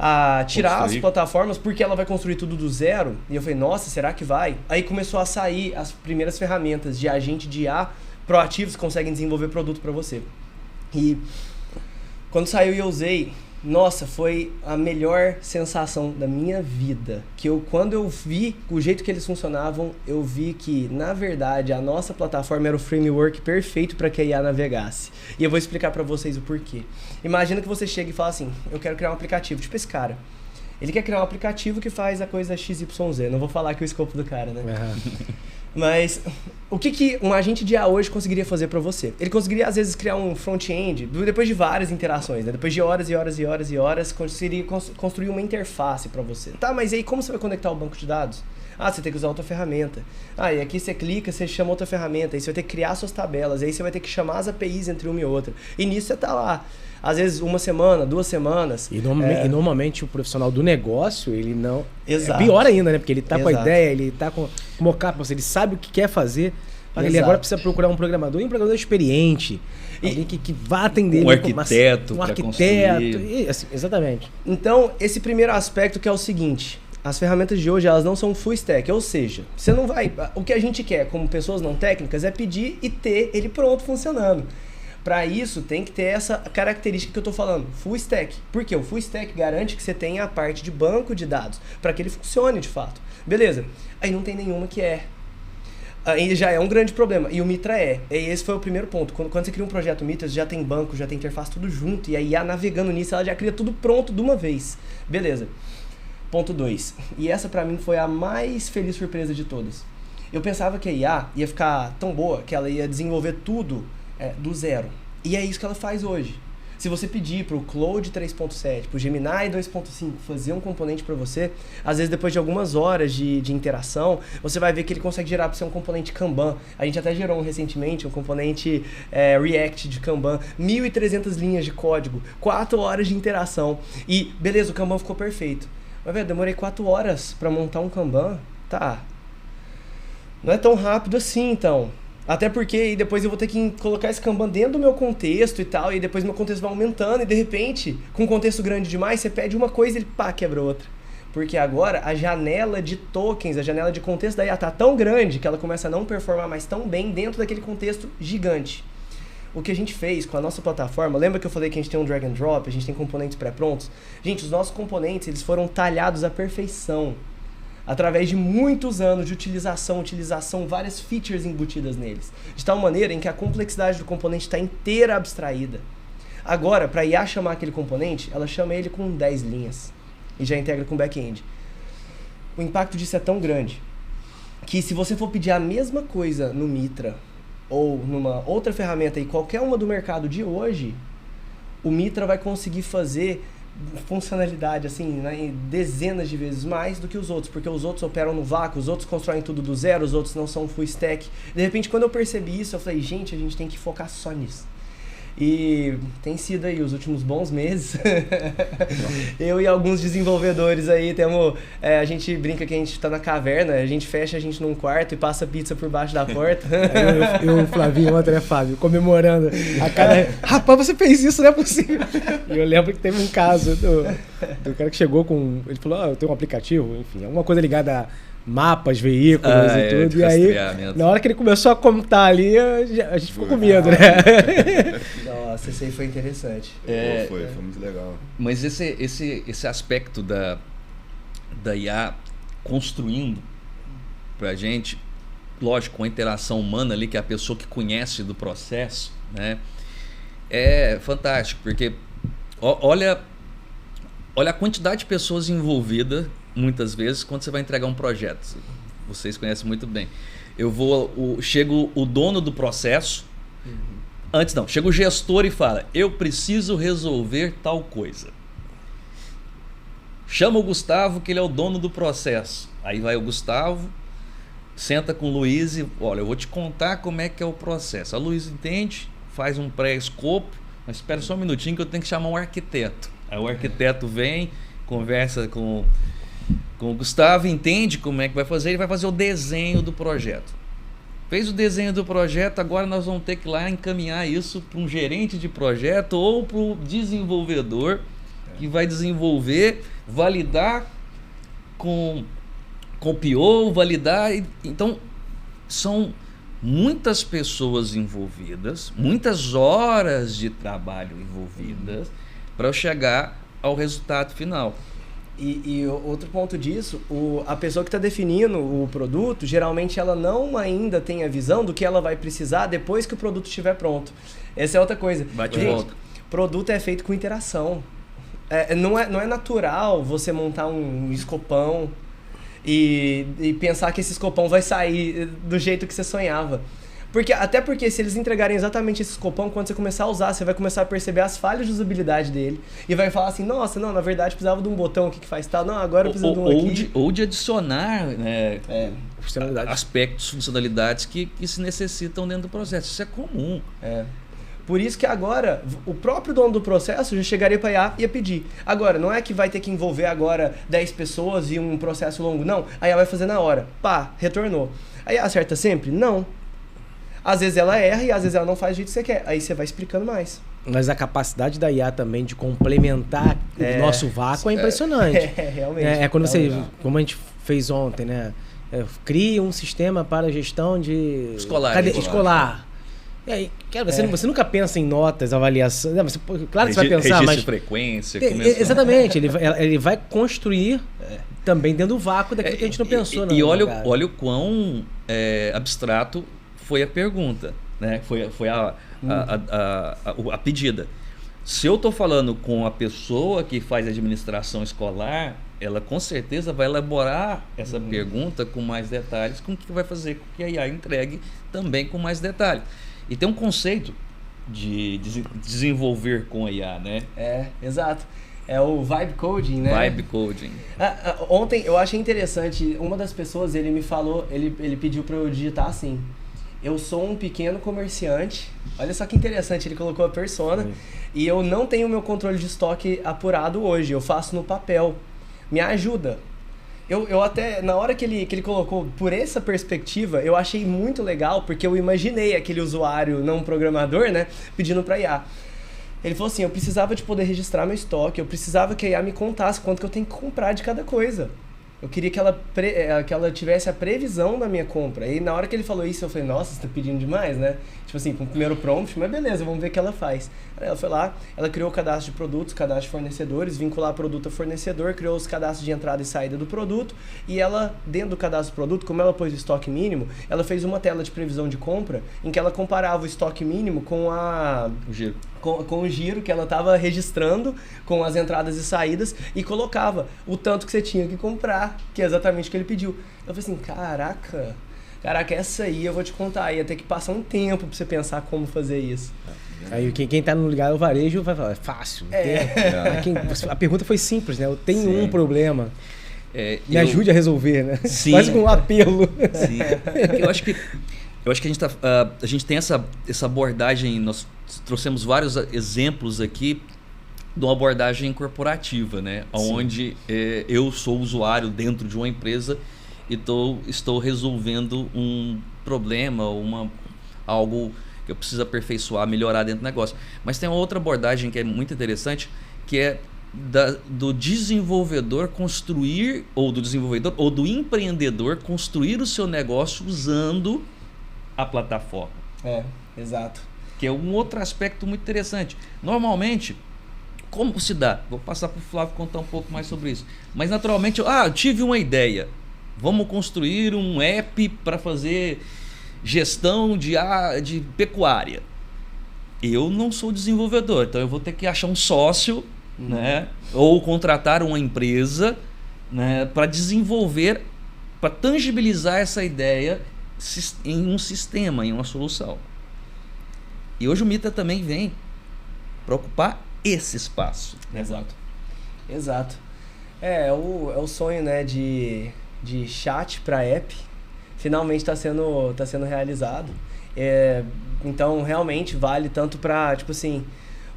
a tirar as plataformas porque ela vai construir tudo do zero? E eu falei, nossa, será que vai? Aí começou a sair as primeiras ferramentas de agente de IA proativos que conseguem desenvolver produto para você. E quando saiu e eu usei, nossa, foi a melhor sensação da minha vida. Quando eu vi o jeito que eles funcionavam, eu vi que, na verdade, a nossa plataforma era o framework perfeito para que a IA navegasse. E eu vou explicar para vocês o porquê. Imagina que você chega e fala assim, eu quero criar um aplicativo, tipo esse cara. Ele quer criar um aplicativo que faz a coisa XYZ. Não vou falar aqui o escopo do cara, né? Mas o que um agente de IA hoje conseguiria fazer para você? Ele conseguiria, às vezes, criar um front-end, depois de várias interações, né? Depois de horas e horas e horas e horas, conseguiria construir uma interface para você. Tá, mas aí como você vai conectar o banco de dados? Você tem que usar outra ferramenta. E aqui você clica, você chama outra ferramenta. Aí você vai ter que criar suas tabelas. Aí você vai ter que chamar as APIs entre uma e outra. E nisso você tá lá. Às vezes 1 semana, 2 semanas. E normalmente o profissional do negócio, ele não... Exato. É pior ainda, né? Porque ele tá com a ideia, ele tá com o mockup, ele sabe o que quer fazer. Mas ele agora precisa procurar um programador e um programador experiente. Alguém que vá atender... Um arquiteto. Um arquiteto. Assim, exatamente. Então, esse primeiro aspecto que é o seguinte... As ferramentas de hoje, elas não são full stack, ou seja, você não vai... O que a gente quer, como pessoas não técnicas, é pedir e ter ele pronto funcionando. Para isso, tem que ter essa característica que eu estou falando, full stack. Por quê? O full stack garante que você tenha a parte de banco de dados, para que ele funcione de fato. Beleza, aí não tem nenhuma que é. Aí já é um grande problema. E o Mitra E esse foi o primeiro ponto. Quando você cria um projeto Mitra, você já tem banco, já tem interface, tudo junto. E a IA navegando nisso, ela já cria tudo pronto de uma vez. Beleza. Ponto 2. E essa pra mim foi a mais feliz surpresa de todas. Eu pensava que a IA ia ficar tão boa que ela ia desenvolver tudo do zero. E é isso que ela faz hoje. Se você pedir para o Claude 3.7, para o Gemini 2.5 fazer um componente para você, às vezes depois de algumas horas de interação, você vai ver que ele consegue gerar para você um componente Kanban. A gente até gerou recentemente um componente React de Kanban, 1.300 linhas de código, 4 horas de interação. E beleza, o Kanban ficou perfeito. Mas, velho, demorei 4 horas para montar um Kanban? Tá. Não é tão rápido assim, então. Até porque depois eu vou ter que colocar esse Kanban dentro do meu contexto e tal, e depois meu contexto vai aumentando, e de repente, com um contexto grande demais, você pede uma coisa e ele pá, quebra outra. Porque agora a janela de tokens, a janela de contexto da IA tá tão grande que ela começa a não performar mais tão bem dentro daquele contexto gigante. O que a gente fez com a nossa plataforma, lembra que eu falei que a gente tem um drag and drop, a gente tem componentes pré-prontos? Gente, os nossos componentes, eles foram talhados à perfeição. Através de muitos anos de utilização, várias features embutidas neles. De tal maneira em que a complexidade do componente está inteira abstraída. Agora, para a IA chamar aquele componente, ela chama ele com 10 linhas. E já integra com back-end. O impacto disso é tão grande que se você for pedir a mesma coisa no Mitra ou numa outra ferramenta e qualquer uma do mercado de hoje, o Mitra vai conseguir fazer funcionalidade assim, né, dezenas de vezes mais do que os outros, porque os outros operam no vácuo, os outros constroem tudo do zero, os outros não são full stack. De repente, quando eu percebi isso, eu falei, gente, a gente tem que focar só nisso. E tem sido aí os últimos bons meses. Eu e alguns desenvolvedores aí temos. A gente brinca que a gente tá na caverna, a gente fecha a gente num quarto e passa pizza por baixo da porta. Eu e o Flavinho ontem, né, Fábio? Comemorando a cada. Rapaz, você fez isso, não é possível. E eu lembro que teve um caso do cara que chegou com. Ele falou: eu tenho um aplicativo, enfim, alguma coisa ligada a mapas, veículos e tudo. E aí, na hora que ele começou a contar ali, a gente ficou com medo, né? Nossa, esse aí foi interessante. Foi muito legal. Mas esse aspecto da IA construindo pra gente, lógico, com a interação humana ali, que é a pessoa que conhece do processo, né? É fantástico, porque olha a quantidade de pessoas envolvidas muitas vezes quando você vai entregar um projeto. Vocês conhecem muito bem. Chega o dono do processo, antes não, chega o gestor e fala, eu preciso resolver tal coisa. Chama o Gustavo, que ele é o dono do processo. Aí vai o Gustavo, senta com o Luiz e, olha, eu vou te contar como é que é o processo. A Luiz entende, faz um pré-escopo, mas espera só um minutinho que eu tenho que chamar um arquiteto. Aí o arquiteto vem, conversa com o Gustavo, entende como é que vai fazer, ele vai fazer o desenho do projeto. Fez o desenho do projeto, agora nós vamos ter que ir lá encaminhar isso para um gerente de projeto ou para o desenvolvedor que vai desenvolver, validar com o PO, validar. Então, são muitas pessoas envolvidas, muitas horas de trabalho envolvidas para eu chegar ao resultado final. E outro ponto disso, a pessoa que está definindo o produto, geralmente ela não ainda tem a visão do que ela vai precisar depois que o produto estiver pronto. Essa é outra coisa. Gente, produto é feito com interação. Não é natural você montar um escopão e pensar que esse escopão vai sair do jeito que você sonhava. Até porque se eles entregarem exatamente esse escopão, quando você começar a usar, você vai começar a perceber as falhas de usabilidade dele. E vai falar assim, nossa, não, na verdade precisava de um botão aqui que faz tal. Não, agora eu preciso de um aqui. Ou de adicionar, né, aspectos, funcionalidades que se necessitam dentro do processo. Isso é comum. Por isso que agora, o próprio dono do processo já chegaria para a IA e ia pedir. Agora, não é que vai ter que envolver agora 10 pessoas e um processo longo. Não, a IA vai fazer na hora. Pá, retornou. A IA acerta sempre? Não. Às vezes ela erra e às vezes ela não faz do jeito que você quer. Aí você vai explicando mais. Mas a capacidade da IA também de complementar o nosso vácuo é impressionante. Realmente. Quando como a gente fez ontem, né? Cria um sistema para gestão de... Escolar. E aí, cara, você nunca pensa em notas, avaliação. Não, claro que você vai pensar, registro mas... de frequência. Exatamente, ele vai construir também dentro do vácuo daquilo que a gente não pensou. E olha o quão abstrato foi a pergunta, né? Foi a pedida. Se eu estou falando com a pessoa que faz administração escolar, ela com certeza vai elaborar essa pergunta com mais detalhes, com o que vai fazer com que a IA entregue também com mais detalhes. E tem um conceito de desenvolver com a IA, né? Exato. É o vibe coding, né? Vibe coding. Ontem eu achei interessante, uma das pessoas, ele me falou, ele pediu para eu digitar assim: eu sou um pequeno comerciante. Olha só que interessante, ele colocou a persona. E eu não tenho meu controle de estoque apurado hoje, eu faço no papel. Me ajuda. Eu até, na hora que ele colocou por essa perspectiva, eu achei muito legal, porque eu imaginei aquele usuário não programador, né, pedindo para IA. Ele falou assim: eu precisava de poder registrar meu estoque, eu precisava que a IA me contasse quanto que eu tenho que comprar de cada coisa. Eu queria que ela tivesse a previsão da minha compra. E na hora que ele falou isso, eu falei: nossa, você tá pedindo demais, né? Tipo assim, com o primeiro prompt, mas beleza, vamos ver o que ela faz. Aí ela foi lá, ela criou o cadastro de produtos, cadastro de fornecedores, vincular produto a fornecedor, criou os cadastros de entrada e saída do produto, e ela, dentro do cadastro do produto, como ela pôs o estoque mínimo, ela fez uma tela de previsão de compra, em que ela comparava o estoque mínimo com o giro. Com o giro que ela estava registrando, com as entradas e saídas, e colocava o tanto que você tinha que comprar, que é exatamente o que ele pediu. Eu falei assim: caraca, essa aí eu vou te contar, ia ter que passar um tempo pra você pensar como fazer isso. Aí quem tá no lugar do varejo vai falar: é fácil. A pergunta foi simples, né? Eu tenho um problema. Me ajude a resolver, né? Sim. Quase com um apelo. Sim. Eu acho que a gente tem essa abordagem, nós trouxemos vários exemplos aqui de uma abordagem corporativa, né? Onde eu sou usuário dentro de uma empresa e estou resolvendo um problema, algo que eu preciso aperfeiçoar, melhorar dentro do negócio. Mas tem uma outra abordagem que é muito interessante, que é do desenvolvedor construir, ou do empreendedor construir o seu negócio usando a plataforma. Exato. Que é um outro aspecto muito interessante. Normalmente, como se dá? Vou passar para o Flávio contar um pouco mais sobre isso. Mas naturalmente, eu tive uma ideia. Vamos construir um app para fazer gestão de pecuária. Eu não sou desenvolvedor, então eu vou ter que achar um sócio, né? Ou contratar uma empresa, né? Para desenvolver, para tangibilizar essa ideia em um sistema, em uma solução. E hoje o Mitra também vem para ocupar esse espaço. Exato. É o sonho, né, de chat para app, finalmente está sendo realizado. Então, realmente vale tanto para, tipo assim,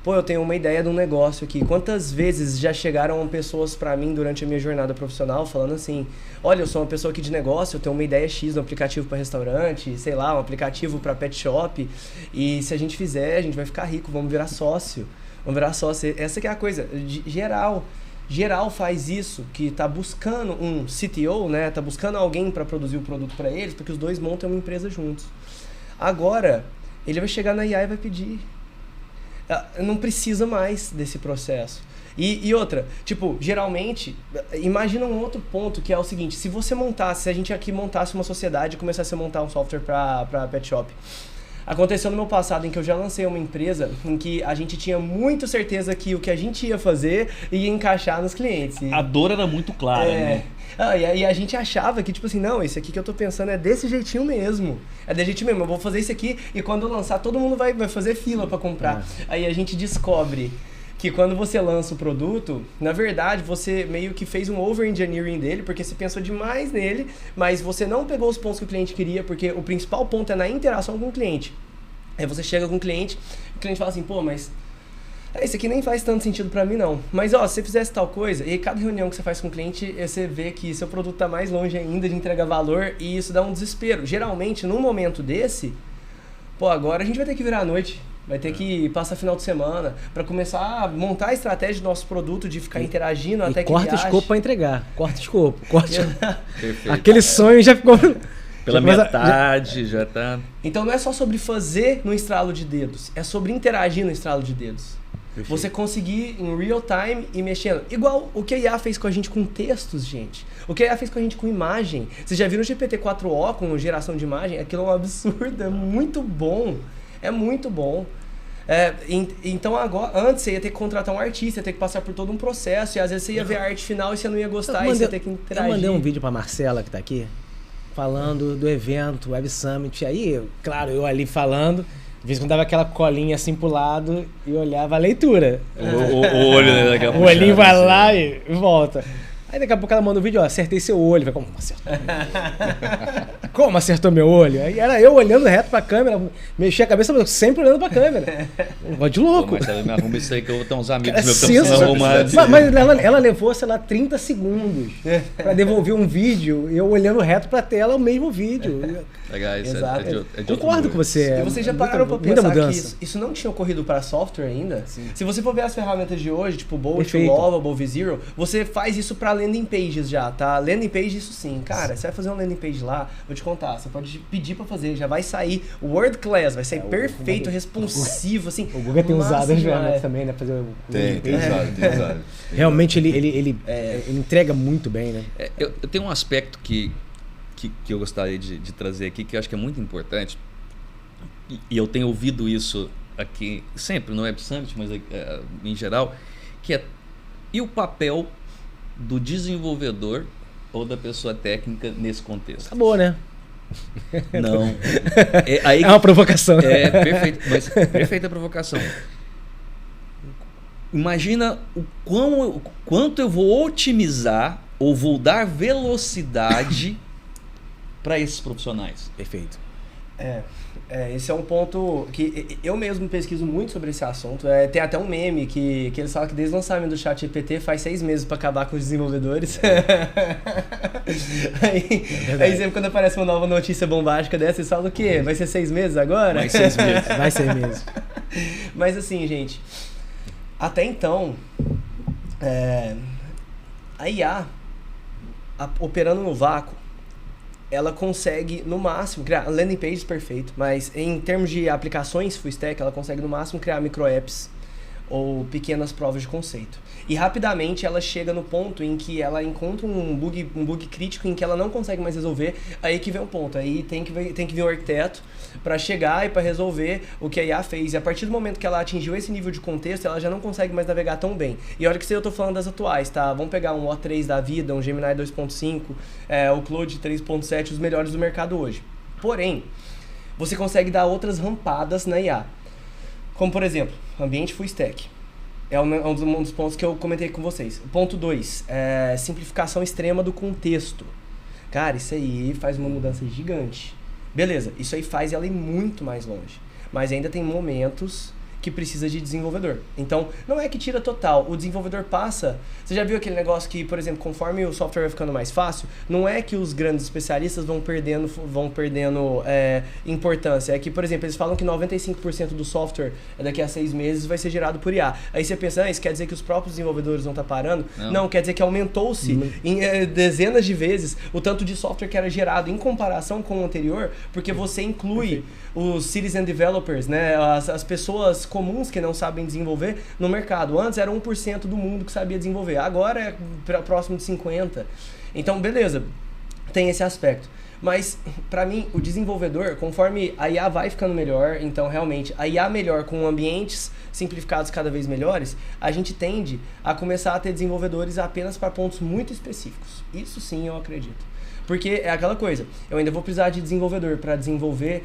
eu tenho uma ideia de um negócio aqui. Quantas vezes já chegaram pessoas para mim durante a minha jornada profissional falando assim: olha, eu sou uma pessoa aqui de negócio, eu tenho uma ideia X de um aplicativo para restaurante, sei lá, um aplicativo para pet shop, e se a gente fizer, a gente vai ficar rico, vamos virar sócio. Essa que é a coisa. Geral faz isso, que tá buscando um CTO, né? Tá buscando alguém para produzir o produto para eles, para que os dois montem uma empresa juntos. Agora, ele vai chegar na IA e vai pedir. Não precisa mais desse processo. E outra, tipo, geralmente, imagina um outro ponto que é o seguinte: se a gente aqui montasse uma sociedade e começasse a montar um software para pet shop. Aconteceu no meu passado, em que eu já lancei uma empresa em que a gente tinha muito certeza que o que a gente ia fazer ia encaixar nos clientes. A dor era muito clara, né? E a gente achava que, tipo assim, não, esse aqui que eu tô pensando é desse jeitinho mesmo. É desse jeitinho mesmo, eu vou fazer isso aqui e quando eu lançar todo mundo vai fazer fila para comprar. Aí a gente descobre que quando você lança o produto, na verdade, você meio que fez um over-engineering dele, porque você pensou demais nele, mas você não pegou os pontos que o cliente queria, porque o principal ponto é na interação com o cliente. Aí você chega com o cliente fala assim: pô, mas isso aqui nem faz tanto sentido pra mim não. Mas se você fizesse tal coisa, e aí cada reunião que você faz com o cliente, você vê que seu produto tá mais longe ainda de entregar valor, e isso dá um desespero. Geralmente, num momento desse, agora a gente vai ter que virar à noite. Vai ter que passar final de semana para começar a montar a estratégia do nosso produto, de ficar interagindo até que corta o escopo para entregar. Corta o escopo. Perfeito. Aquele sonho já ficou... Pela Mas, metade, já tá... Então não é só sobre fazer no estralo de dedos, é sobre interagir no estralo de dedos. Perfeito. Você conseguir em real time e mexendo. Igual o que a IA fez com a gente com textos, gente. O que a IA fez com a gente com imagem. Vocês já viram o GPT-4o com geração de imagem? Aquilo é um absurdo, é muito bom. É muito bom. Então agora, antes você ia ter que contratar um artista, ia ter que passar por todo um processo, e às vezes você ia ver a arte final e você não ia gostar, e você ia ter que interagir. Eu mandei um vídeo pra Marcela, que tá aqui, falando do evento Web Summit. Aí, claro, eu ali falando, de vez em quando dava aquela colinha assim pro lado e olhava a leitura. O olho daqui a pouco. O olhinho vai lá e volta. Aí daqui a pouco ela manda um vídeo, ó, acertei seu olho. Vai, como acertou? Como acertou meu olho? Aí era eu olhando reto pra câmera, mexia a cabeça, mas sempre olhando pra câmera. Um negócio de louco. Pô, mas me arruma isso aí que eu vou ter uns amigos Cara, meus que estão arrumados. Mas ela levou, sei lá, 30 segundos pra devolver um vídeo, eu olhando reto pra tela o mesmo vídeo. Legal, isso Exato. é de outro Concordo mundo. com você. E vocês já muita- pararam pra muita pensar que mudança. isso não tinha ocorrido para software ainda? Sim. Se você for ver as ferramentas de hoje, tipo Bolt, Perfeito. Lovable, Vizero, você faz isso para landing pages já, tá? Landing page, isso sim. Cara, você vai fazer uma landing page lá, vou te contar, você pode pedir para fazer, já vai sair world class, vai sair perfeito, responsivo, assim. O Google tem usado as massa ferramentas demais. também, né? Fazer o Tem usado. Realmente ele entrega muito bem, né? Eu tenho um aspecto que eu gostaria de trazer aqui, que eu acho que é muito importante, e eu tenho ouvido isso aqui sempre no Web Summit, mas em geral, que é e o papel do desenvolvedor ou da pessoa técnica nesse contexto? Acabou, né? Não. Aí É uma provocação. perfeito, mas perfeita provocação. Imagina quanto eu vou otimizar ou vou dar velocidade para esses profissionais. Perfeito. Esse é um ponto que eu mesmo pesquiso muito sobre esse assunto. Tem até um meme que eles falam que desde o lançamento do ChatGPT faz 6 meses para acabar com os desenvolvedores. Aí sempre quando aparece uma nova notícia bombástica dessa, eles falam o quê? Vai ser 6 meses agora? Mais 6 meses. Vai ser mesmo. Mas assim, gente, até então, a IA, operando no vácuo, ela consegue, no máximo, criar landing pages perfeito, mas em termos de aplicações full stack, ela consegue, no máximo, criar micro apps ou pequenas provas de conceito. E rapidamente ela chega no ponto em que ela encontra um bug crítico em que ela não consegue mais resolver, aí que vem um ponto, aí tem que vir um arquiteto para chegar e para resolver o que a IA fez. E a partir do momento que ela atingiu esse nível de contexto, ela já não consegue mais navegar tão bem. E olha que eu tô falando das atuais, tá? Vamos pegar um O3 da vida, um Gemini 2.5, o Claude 3.7, os melhores do mercado hoje. Porém, você consegue dar outras rampadas na IA. Como, por exemplo, ambiente full stack. É um dos pontos que eu comentei com vocês. Ponto 2, simplificação extrema do contexto. Cara, isso aí faz uma mudança gigante. Beleza, isso aí faz ela ir muito mais longe. Mas ainda tem momentos que precisa de desenvolvedor. Então, não é que tira total. O desenvolvedor passa... Você já viu aquele negócio que, por exemplo, conforme o software vai ficando mais fácil, não é que os grandes especialistas vão perdendo importância. É que, por exemplo, eles falam que 95% do software daqui a 6 meses vai ser gerado por IA. Aí você pensa, isso quer dizer que os próprios desenvolvedores vão estar parando? Não, quer dizer que aumentou-se em dezenas de vezes o tanto de software que era gerado em comparação com o anterior, porque você inclui os citizen developers, né, as pessoas comuns que não sabem desenvolver no mercado. Antes era 1% do mundo que sabia desenvolver, agora é próximo de 50%. Então, beleza, tem esse aspecto. Mas, para mim, o desenvolvedor, conforme a IA vai ficando melhor, então, realmente, a IA melhor com ambientes simplificados cada vez melhores, a gente tende a começar a ter desenvolvedores apenas para pontos muito específicos. Isso sim, eu acredito. Porque é aquela coisa, eu ainda vou precisar de desenvolvedor para desenvolver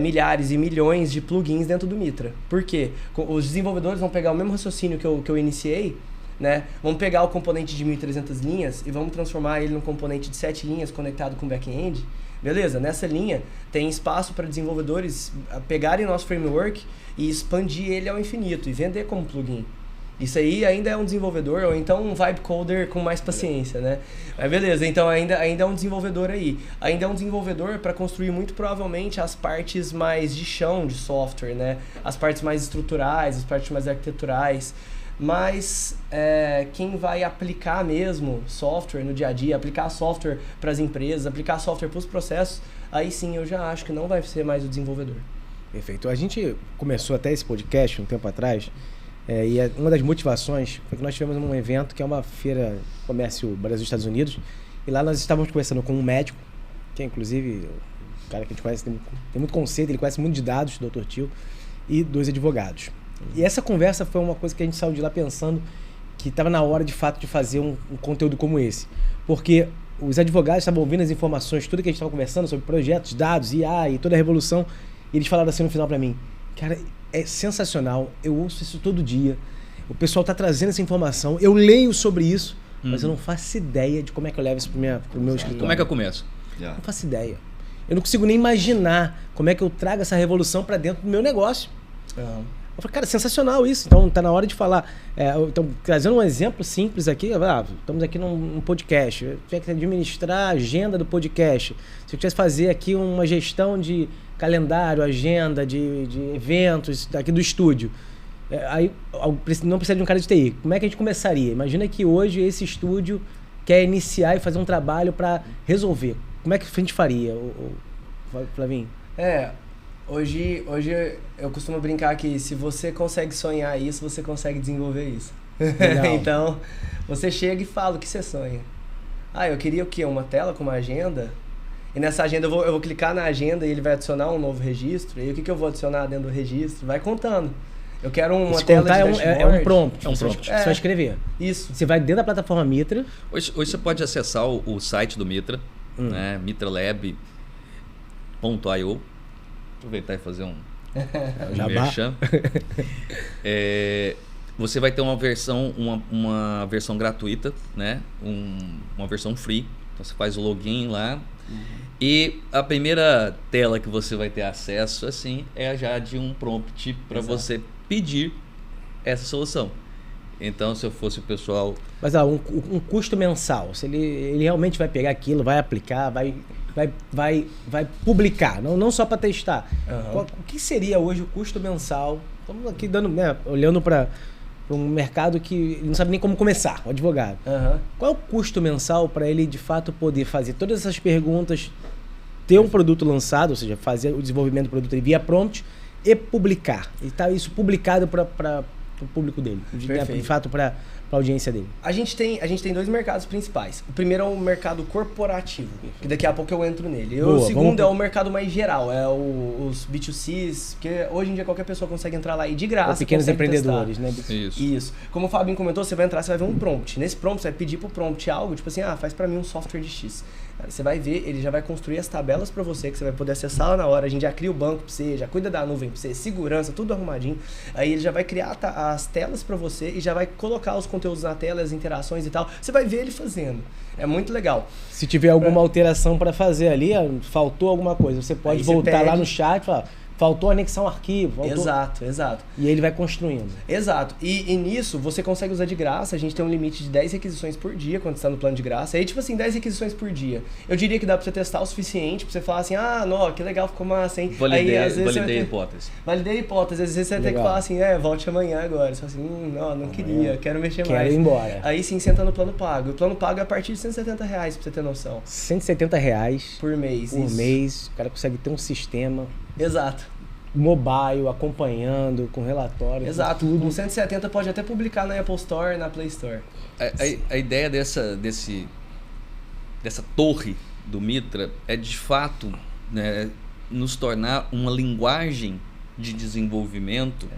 milhares e milhões de plugins dentro do Mitra. Por quê? Os desenvolvedores vão pegar o mesmo raciocínio que eu iniciei, né? Vamos pegar o componente de 1.300 linhas e vamos transformar ele num componente de 7 linhas conectado com back-end. Beleza? Nessa linha tem espaço para desenvolvedores pegarem nosso framework e expandir ele ao infinito e vender como plugin. Isso aí ainda é um desenvolvedor, ou então um vibe coder com mais paciência, né? Mas beleza, então ainda é um desenvolvedor aí. Ainda é um desenvolvedor para construir muito provavelmente as partes mais de chão de software, né? As partes mais estruturais, as partes mais arquiteturais. Mas quem vai aplicar mesmo software no dia a dia, aplicar software para as empresas, aplicar software para os processos, aí sim eu já acho que não vai ser mais o desenvolvedor. Perfeito. A gente começou até esse podcast um tempo atrás, uma das motivações foi que nós tivemos um evento que é uma feira comércio Brasil-Estados Unidos, e lá nós estávamos conversando com um médico, que é inclusive o cara que a gente conhece, tem muito conceito, ele conhece muito de dados, o Dr. Tio, e 2 advogados. E essa conversa foi uma coisa que a gente saiu de lá pensando que estava na hora, de fato, de fazer um conteúdo como esse. Porque os advogados estavam ouvindo as informações, tudo que a gente estava conversando sobre projetos, dados, IA e toda a revolução, e eles falaram assim no final para mim, cara, é sensacional, eu ouço isso todo dia, o pessoal está trazendo essa informação, eu leio sobre isso, mas eu não faço ideia de como é que eu levo isso pro meu escritório. Como é que eu começo? Não faço ideia. Eu não consigo nem imaginar como é que eu trago essa revolução para dentro do meu negócio. Eu falei, cara, sensacional isso. Então, tá na hora de falar. Então, trazendo um exemplo simples aqui. Estamos aqui num podcast. Eu tinha que administrar a agenda do podcast. Se eu quisesse fazer aqui uma gestão de calendário, agenda, de eventos aqui do estúdio. Aí não precisa de um cara de TI. Como é que a gente começaria? Imagina que hoje esse estúdio quer iniciar e fazer um trabalho para resolver. Como é que a gente faria, Flavinho? Hoje eu costumo brincar que se você consegue sonhar isso, você consegue desenvolver isso. Então, você chega e fala o que você sonha. Eu queria o quê? Uma tela com uma agenda? E nessa agenda eu vou clicar na agenda e ele vai adicionar um novo registro. E o que eu vou adicionar dentro do registro? Vai contando. Eu quero uma tela de dashboard. É um prompt. É um prompt. Você vai escrever. Isso. Você vai dentro da plataforma Mitra. Hoje você pode acessar o site do Mitra, né? mitralab.io. Aproveitar e fazer um merchan. Você vai ter uma versão gratuita, né? Uma versão free. Então você faz o login lá. E a primeira tela que você vai ter acesso assim é já de um prompt para você pedir essa solução. Então, se eu fosse o pessoal... Mas um custo mensal, se ele realmente vai pegar aquilo, vai aplicar, vai publicar, não só para testar. O que seria hoje o custo mensal? Estamos aqui olhando para um mercado que ele não sabe nem como começar, o advogado. Qual é o custo mensal para ele, de fato, poder fazer todas essas perguntas, ter um produto lançado, ou seja, fazer o desenvolvimento do produto via prompt e publicar? E tá isso publicado para o público dele, de fato para a audiência dele. A gente tem 2 mercados principais. O primeiro é o mercado corporativo, que daqui a pouco eu entro nele. O segundo é o mercado mais geral, é os B2Cs, que hoje em dia qualquer pessoa consegue entrar lá e de graça. Pequenos empreendedores, testar. Né? Isso. Como o Fabinho comentou, você vai entrar, você vai ver um prompt. Nesse prompt, você vai pedir pro prompt algo, tipo assim, faz para mim um software de X. Você vai ver, ele já vai construir as tabelas para você, que você vai poder acessar lá na hora. A gente já cria o banco para você, já cuida da nuvem para você, segurança, tudo arrumadinho. Aí ele já vai criar as telas para você e já vai colocar os conteúdos na tela, as interações e tal. Você vai ver ele fazendo. É muito legal. Se tiver alguma alteração para fazer ali, faltou alguma coisa, você pode voltar lá no chat e falar... Faltou anexar um arquivo. Exato. E ele vai construindo. Exato. E nisso, você consegue usar de graça. A gente tem um limite de 10 requisições por dia quando está no plano de graça. Aí, tipo assim, 10 requisições por dia. Eu diria que dá para você testar o suficiente, para você falar assim, não, que legal, ficou massa, hein? Validei a hipótese. Validei a hipótese. Às vezes você vai ter que falar assim, volte amanhã agora. Você fala assim, não queria, quero mexer mais. Quero ir embora. Aí sim, você entra no plano pago. O plano pago é a partir de R$170, pra você ter noção. R$170 por mês. Por mês. O cara consegue ter um sistema... Exato. Mobile, acompanhando, com relatório. Exato. Com 170 pode até publicar na Apple Store e na Play Store. A ideia dessa torre do Mitra é, de fato, né, nos tornar uma linguagem de desenvolvimento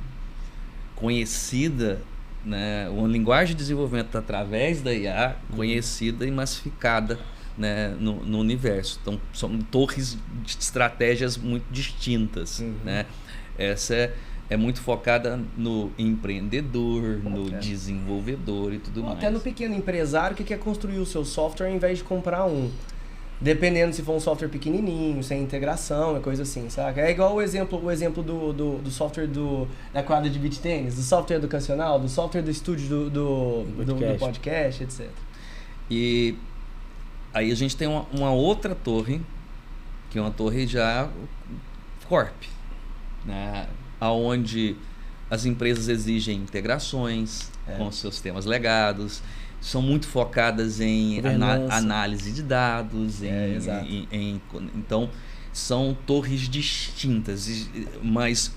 conhecida, né, uma linguagem de desenvolvimento através da IA conhecida e massificada, né, no universo. Então, são torres de estratégias muito distintas. Né? Essa é muito focada no empreendedor, no desenvolvedor e tudo mais. Até no pequeno empresário que quer construir o seu software ao invés de comprar um. Dependendo se for um software pequenininho, sem integração, é coisa assim, saca? É igual o exemplo do software da quadra de beach tennis, do software educacional, do software do estúdio do podcast, etc. E aí a gente tem uma outra torre, que é uma torre já corp, né? Onde as empresas exigem integrações com os seus sistemas legados, são muito focadas em análise de dados, então são torres distintas, mas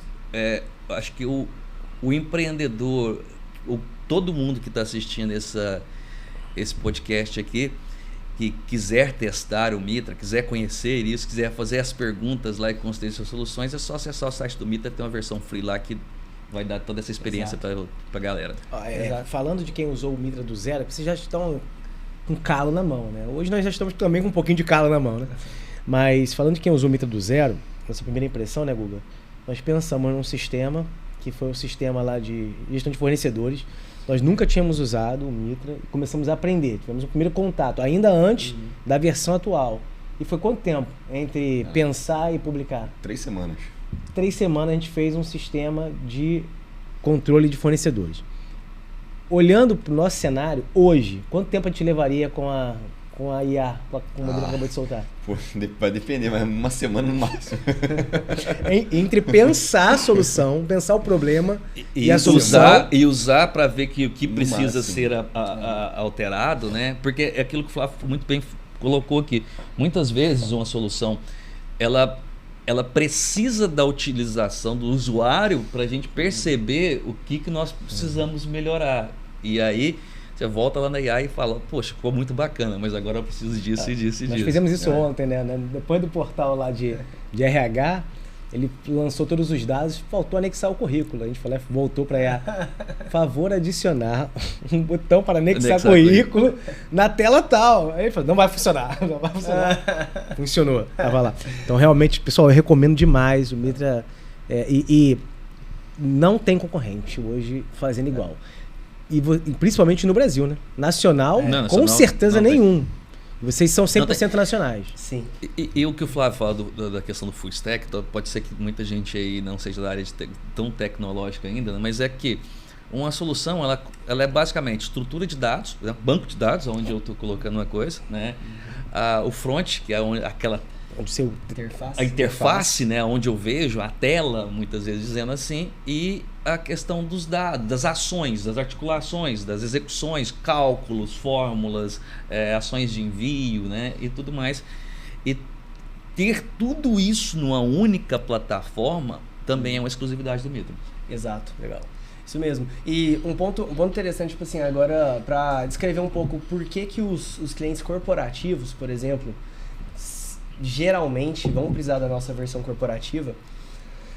acho que o empreendedor, todo mundo que está assistindo esse podcast aqui, que quiser testar o Mitra, quiser conhecer isso, quiser fazer as perguntas lá e construir suas soluções, é só acessar o site do Mitra, tem uma versão free lá que vai dar toda essa experiência para a galera. Falando de quem usou o Mitra do zero, vocês já estão com calo na mão, né? Hoje nós já estamos também com um pouquinho de calo na mão, né? Mas falando de quem usou o Mitra do zero, nossa primeira impressão, né, Guga? Nós pensamos num sistema que foi o sistema lá de gestão de fornecedores. Nós nunca tínhamos usado o Mitra e começamos a aprender. Tivemos o primeiro contato, ainda antes da versão atual. E foi quanto tempo entre pensar e publicar? 3 semanas. 3 semanas a gente fez um sistema de controle de fornecedores. Olhando para o nosso cenário, hoje, quanto tempo a gente levaria com a IA, com o modelo que acabou de soltar? Pô, vai depender, mas 1 semana no máximo. Entre pensar a solução, pensar o problema e a solução. Usar para ver que o que precisa máximo ser alterado, né? Porque é aquilo que o Flávio muito bem colocou aqui. Muitas vezes uma solução, ela precisa da utilização do usuário para a gente perceber o que nós precisamos melhorar. E aí você volta lá na IA e fala, poxa, ficou muito bacana, mas agora eu preciso disso e disso e disso. Nós fizemos isso ontem, né? Depois do portal lá de RH, ele lançou todos os dados, faltou anexar o currículo. A gente voltou para IA. Favor adicionar um botão para anexar currículo na tela tal. Aí ele falou, não vai funcionar. Funcionou, tava lá. Então, realmente, pessoal, eu recomendo demais o Mitra. E não tem concorrente hoje fazendo igual. E principalmente no Brasil, né? Nacional, com certeza nenhum. Vocês são 100% nacionais. Sim. E o que o Flávio fala da questão do full stack, pode ser que muita gente aí não seja da área tão tecnológica ainda, né? Mas é que uma solução, ela é basicamente estrutura de dados, né? Banco de dados, onde eu estou colocando uma coisa, né? O front, que é aquela... a interface, né, onde eu vejo a tela, muitas vezes dizendo assim, e a questão dos dados, das ações, das articulações, das execuções, cálculos, fórmulas, ações de envio, né, e tudo mais. E ter tudo isso numa única plataforma também é uma exclusividade do Mitra. Exato, legal. Isso mesmo. E um ponto interessante, tipo assim, agora para descrever um pouco por que os clientes corporativos, por exemplo, geralmente vão precisar da nossa versão corporativa.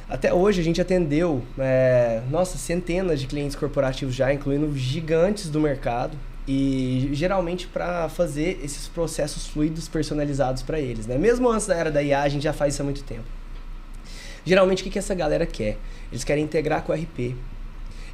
Até hoje a gente atendeu centenas de clientes corporativos já, incluindo gigantes do mercado, e geralmente para fazer esses processos fluidos personalizados para eles, né? Mesmo antes da era da IA, a gente já faz isso há muito tempo. Geralmente o que essa galera quer? Eles querem integrar com o RP,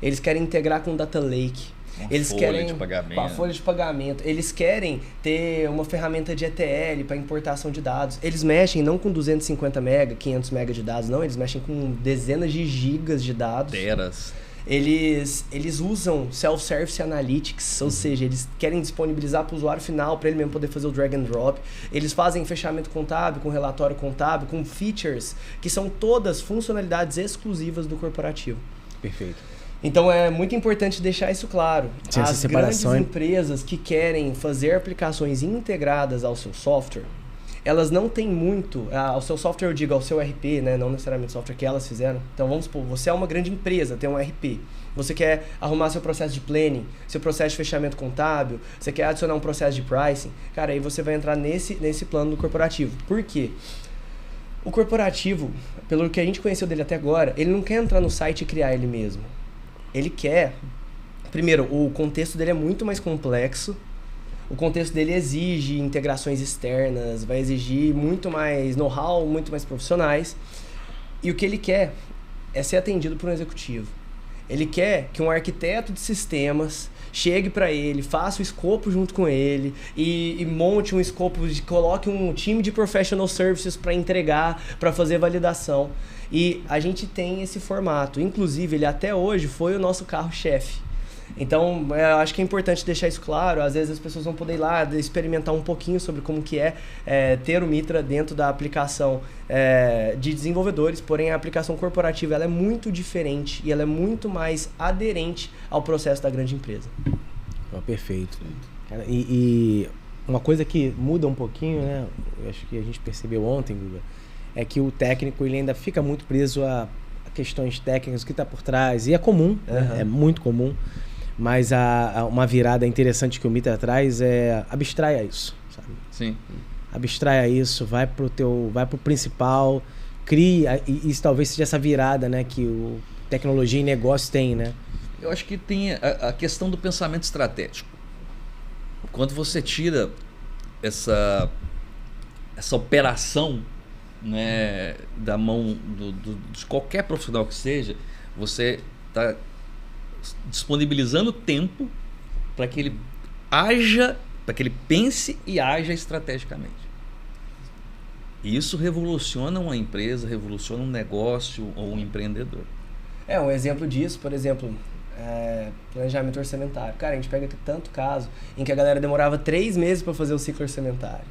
eles querem integrar com o Data Lake, eles querem com a folha de pagamento, eles querem ter uma ferramenta de ETL para importação de dados. Eles mexem não com 250 MB, 500 MB de dados, não, eles mexem com dezenas de gigas de dados. Teras. Eles usam Self-Service Analytics, ou seja, eles querem disponibilizar para o usuário final, para ele mesmo poder fazer o drag and drop. Eles fazem fechamento contábil, com relatório contábil, com features, que são todas funcionalidades exclusivas do corporativo. Perfeito. Então é muito importante deixar isso claro. As grandes empresas que querem fazer aplicações integradas ao seu software, elas não têm muito, ao seu software eu digo, ao seu RP, né? Não necessariamente o software que elas fizeram. Então vamos supor, você é uma grande empresa, tem um RP, você quer arrumar seu processo de planning, seu processo de fechamento contábil, você quer adicionar um processo de pricing, cara, aí você vai entrar nesse plano do corporativo. Por quê? O corporativo, pelo que a gente conheceu dele até agora, ele não quer entrar no site e criar ele mesmo. Ele quer... Primeiro, o contexto dele é muito mais complexo. O contexto dele exige integrações externas, vai exigir muito mais know-how, muito mais profissionais. E o que ele quer é ser atendido por um executivo. Ele quer que um arquiteto de sistemas chegue para ele, faça o escopo junto com ele e monte um escopo, coloque um time de professional services para entregar, para fazer validação. E a gente tem esse formato. Inclusive, ele até hoje foi o nosso carro-chefe. Então, eu acho que é importante deixar isso claro. Às vezes as pessoas vão poder ir lá experimentar um pouquinho sobre como que é ter o Mitra dentro da aplicação de desenvolvedores, porém a aplicação corporativa ela é muito diferente e ela é muito mais aderente ao processo da grande empresa. Perfeito. E uma coisa que muda um pouquinho, né? Eu acho que a gente percebeu ontem, Guga, é que o técnico ele ainda fica muito preso a questões técnicas, o que está por trás, e é comum, né? É muito comum, mas uma virada interessante que o Mitra traz é abstraia isso, sabe? Sim. Abstraia isso, vai pro principal, cria, e isso talvez seja essa virada, né, que o tecnologia e negócio tem, né? Eu acho que tem a questão do pensamento estratégico. Quando você tira essa operação, né, da mão de qualquer profissional que seja, você está disponibilizando tempo para que ele haja, para que ele pense e haja estrategicamente. E isso revoluciona uma empresa, revoluciona um negócio ou um empreendedor. Um exemplo disso, por exemplo, planejamento orçamentário. Cara, a gente pega tanto caso em que a galera demorava 3 meses para fazer o ciclo orçamentário.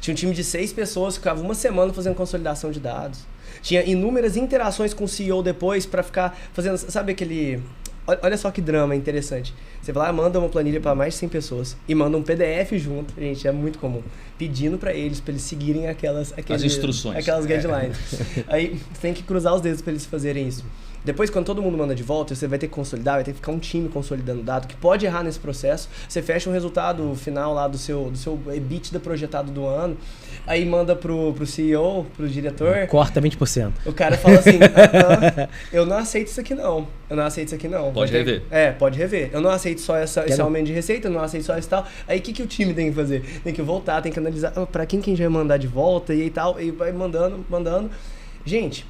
Tinha um time de 6 pessoas que ficava uma semana fazendo consolidação de dados. Tinha inúmeras interações com o CEO depois para ficar fazendo, sabe aquele... Olha só que drama interessante. Você vai lá, manda uma planilha para mais de 100 pessoas e manda um PDF junto, gente, é muito comum, pedindo para eles seguirem as instruções. Aquelas guidelines. Aí você tem que cruzar os dedos para eles fazerem isso. Depois, quando todo mundo manda de volta, você vai ter que consolidar, vai ter que ficar um time consolidando o dado, que pode errar nesse processo. Você fecha um resultado final lá do seu EBITDA projetado do ano, aí manda pro CEO, pro diretor. Corta 20%. O cara fala assim, eu não aceito isso aqui não. Pode rever. Pode rever. Eu não aceito só esse aumento de receita, eu não aceito só esse tal. Aí o que o time tem que fazer? Tem que voltar, tem que analisar pra quem a gente vai mandar de volta e tal, e vai mandando. Gente...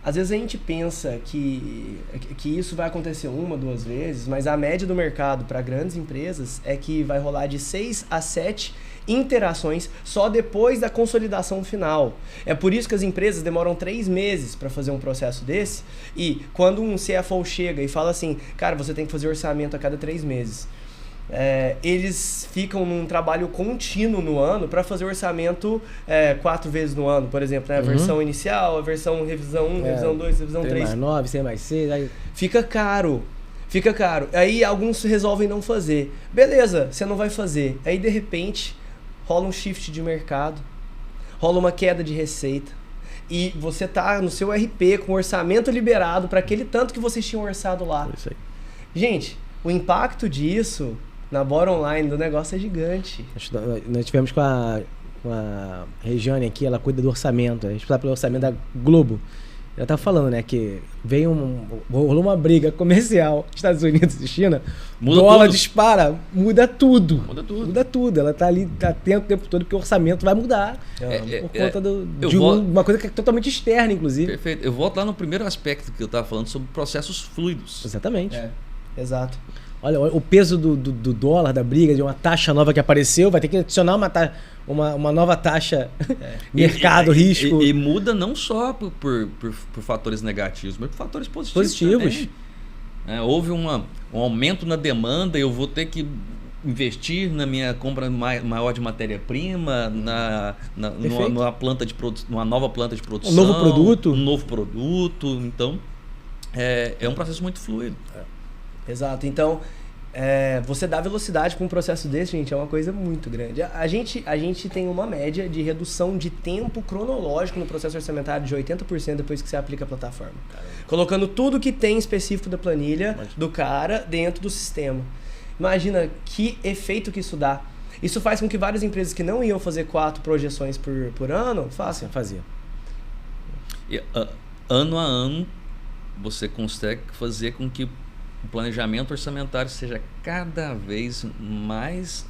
Às vezes a gente pensa que isso vai acontecer 1, 2 vezes, mas a média do mercado para grandes empresas é que vai rolar de 6 a 7 interações só depois da consolidação final. É por isso que as empresas demoram 3 meses para fazer um processo desse, e quando um CFO chega e fala assim, cara, você tem que fazer orçamento a cada 3 meses. Eles ficam num trabalho contínuo no ano para fazer orçamento 4 vezes no ano, por exemplo, né? A versão inicial, a versão revisão 1, revisão 2, revisão 3. 3 mais 9, 6 mais 6. Aí... Fica caro. Aí alguns resolvem não fazer. Beleza, você não vai fazer. Aí de repente rola um shift de mercado, rola uma queda de receita. E você tá no seu RP com orçamento liberado para aquele tanto que vocês tinham orçado lá. Isso aí. Gente, o impacto disso na bottom line do negócio é gigante. Nós tivemos com a Regiane aqui, ela cuida do orçamento, a gente pelo orçamento da Globo. Ela tá falando, né, que rolou uma briga comercial Estados Unidos e China, dólar dispara, muda tudo. Ela tá ali atento o tempo todo porque o orçamento vai mudar por conta de uma coisa que é totalmente externa, inclusive. Perfeito. Eu volto lá no primeiro aspecto que eu tava falando sobre processos fluidos. Exatamente. Exato. Olha, o peso do dólar, da briga, de uma taxa nova que apareceu, vai ter que adicionar uma nova taxa, mercado, risco. E muda não só por fatores negativos, mas por fatores positivos. Houve um aumento na demanda, eu vou ter que investir na minha compra maior de matéria-prima, numa nova planta de produção. Um novo produto. Então, é um processo muito fluido. Exato. Então, você dar velocidade para um processo desse, gente, é uma coisa muito grande. A gente tem uma média de redução de tempo cronológico no processo orçamentário de 80% depois que você aplica a plataforma. Caramba. Colocando tudo que tem específico da planilha do cara dentro do sistema. Imagina que efeito que isso dá. Isso faz com que várias empresas que não iam fazer 4 projeções por ano, façam. Fazia. E, ano a ano, você consegue fazer com que o planejamento orçamentário seja cada vez mais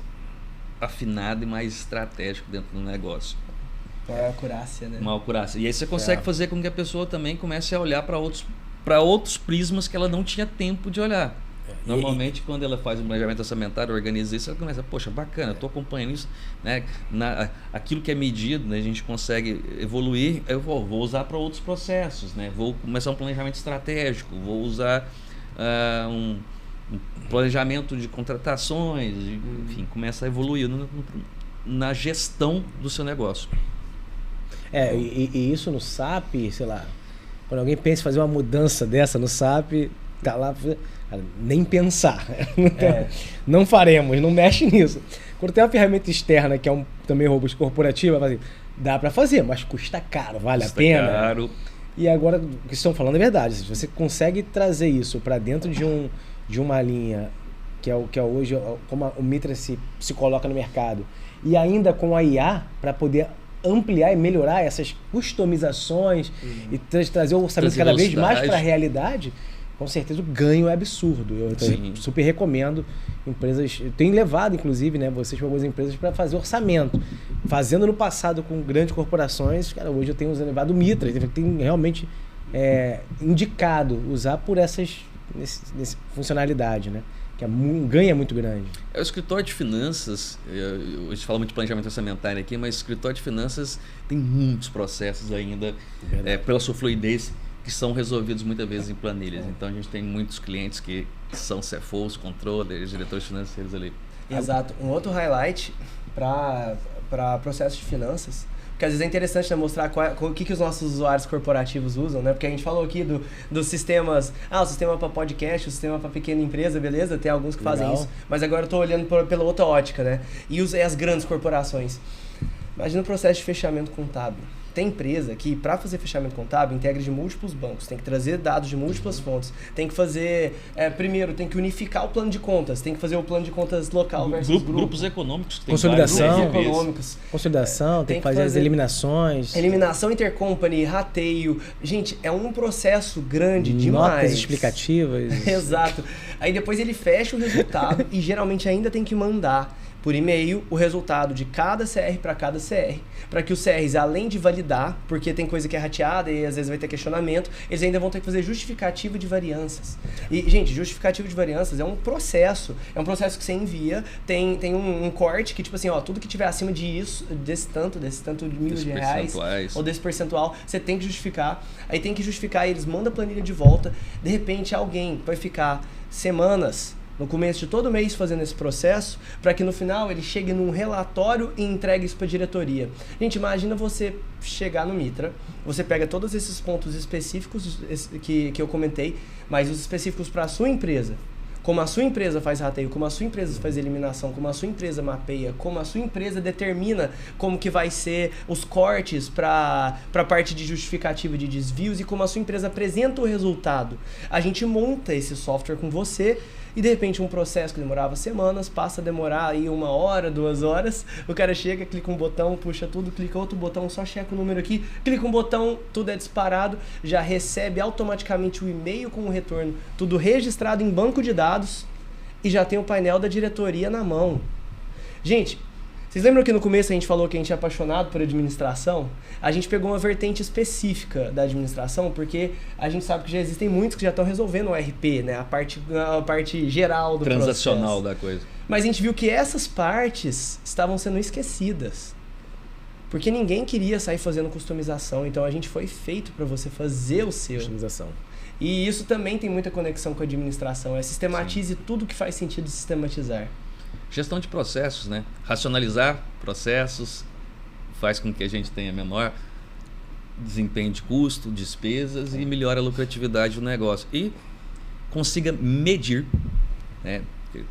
afinado e mais estratégico dentro do negócio. Uma acurácia, né? Uma acurácia. E aí você consegue fazer com que a pessoa também comece a olhar para outros prismas que ela não tinha tempo de olhar. Normalmente, quando ela faz um planejamento orçamentário, organiza isso, ela começa, poxa, bacana, eu estou acompanhando isso, né? Aquilo que é medido, né, a gente consegue evoluir, eu vou usar para outros processos, né? Vou começar um planejamento estratégico, vou usar um planejamento de contratações, enfim, começa a evoluir na gestão do seu negócio. E isso no SAP, sei lá, quando alguém pensa em fazer uma mudança dessa no SAP, tá lá, cara, nem pensar. Não faremos, não mexe nisso. Quando tem uma ferramenta externa que é também robô corporativa, vai assim, Dá para fazer, mas custa caro, vale Custa a pena. caro. E agora, o que estão falando é verdade. Se você consegue trazer isso para dentro de uma linha que é hoje, como o Mitra se coloca no mercado, e ainda com a IA, para poder ampliar e melhorar essas customizações e trazer o orçamento cada vez mais para a realidade, com certeza o ganho é absurdo. Eu super recomendo empresas. Eu tenho levado, inclusive, né, vocês para algumas empresas para fazer orçamento. Fazendo no passado com grandes corporações, cara, hoje eu tenho levado o Mitra, tenho realmente indicado usar por essas funcionalidade, né? Que um ganho é muito grande. O escritório de finanças, a gente fala muito de planejamento orçamentário aqui, mas o escritório de finanças tem muitos processos ainda, pela sua fluidez, que são resolvidos muitas vezes em planilhas. Então a gente tem muitos clientes que são CFOs, controllers, diretores financeiros ali. Exato. Um outro highlight para processo de finanças, porque às vezes é interessante, né, mostrar o que os nossos usuários corporativos usam, né? Porque a gente falou aqui dos sistemas, o sistema para podcast, o sistema para pequena empresa, beleza? Tem alguns que fazem isso, mas agora eu estou olhando pela outra ótica, né? E as grandes corporações. Imagina o processo de fechamento contábil. Tem empresa que, para fazer fechamento contábil, integra de múltiplos bancos, tem que trazer dados de múltiplas fontes, tem que fazer, primeiro, tem que unificar o plano de contas, tem que fazer o plano de contas local versus grupos econômicos. Que tem consolidação, consolidação, tem que fazer as eliminações. Eliminação intercompany, rateio. Gente, é um processo grande demais. Notas explicativas. Exato. Aí depois ele fecha o resultado e geralmente ainda tem que mandar por e-mail o resultado de cada CR para cada CR, para que os CRs, além de validar, porque tem coisa que é rateada e às vezes vai ter questionamento, eles ainda vão ter que fazer justificativa de variâncias. E, gente, justificativa de variâncias é um processo que você envia, tem um corte que, tipo assim, tudo que tiver acima desse tanto de mil de reais, ou desse percentual, você tem que justificar. Aí tem que justificar e eles mandam a planilha de volta. De repente, alguém vai ficar semanas no começo de todo mês fazendo esse processo, para que no final ele chegue num relatório e entregue isso para a diretoria. Gente, imagina você chegar no Mitra, você pega todos esses pontos específicos que eu comentei, mas os específicos para a sua empresa. Como a sua empresa faz rateio, como a sua empresa faz eliminação, como a sua empresa mapeia, como a sua empresa determina como que vai ser os cortes para a parte de justificativa de desvios e como a sua empresa apresenta o resultado. A gente monta esse software com você e de repente um processo que demorava semanas passa a demorar aí 1 hora, 2 horas. O cara chega, clica um botão, puxa tudo, clica outro botão, só checa o número aqui, clica um botão, tudo é disparado, já recebe automaticamente o e-mail com o retorno, tudo registrado em banco de dados e já tem o painel da diretoria na mão. Gente, vocês lembram que no começo a gente falou que a gente é apaixonado por administração? A gente pegou uma vertente específica da administração, porque a gente sabe que já existem muitos que já estão resolvendo o RP, né? A parte geral do transacional processo. Da coisa. Mas a gente viu que essas partes estavam sendo esquecidas. Porque ninguém queria sair fazendo customização, então a gente foi feito para você fazer o seu. Customização. E isso também tem muita conexão com a administração. Sistematize tudo que faz sentido sistematizar. Gestão de processos, né? Racionalizar processos faz com que a gente tenha menor desempenho de custo, despesas e melhora a lucratividade do negócio. E consiga medir, né?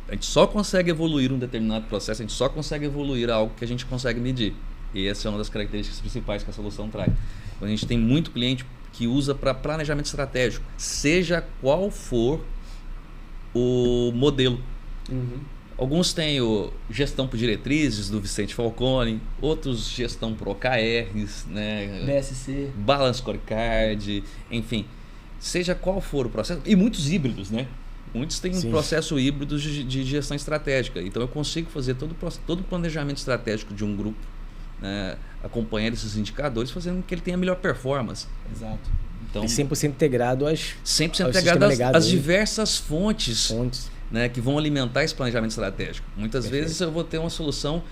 A gente só consegue evoluir um determinado processo, a gente só consegue evoluir algo que a gente consegue medir. E essa é uma das características principais que a solução traz. Então, a gente tem muito cliente que usa para planejamento estratégico, seja qual for o modelo. Alguns têm gestão por diretrizes do Vicente Falcone, outros gestão por OKRs, né? BSC, Balance Scorecard, enfim, seja qual for o processo, e muitos híbridos, né? Muitos têm um processo híbrido de gestão estratégica, então eu consigo fazer todo o planejamento estratégico de um grupo, né? Acompanhar esses indicadores, fazendo com que ele tenha melhor performance. Exato. Então, 100% integrado às diversas fontes. Né, que vão alimentar esse planejamento estratégico. Muitas vezes eu vou ter uma solução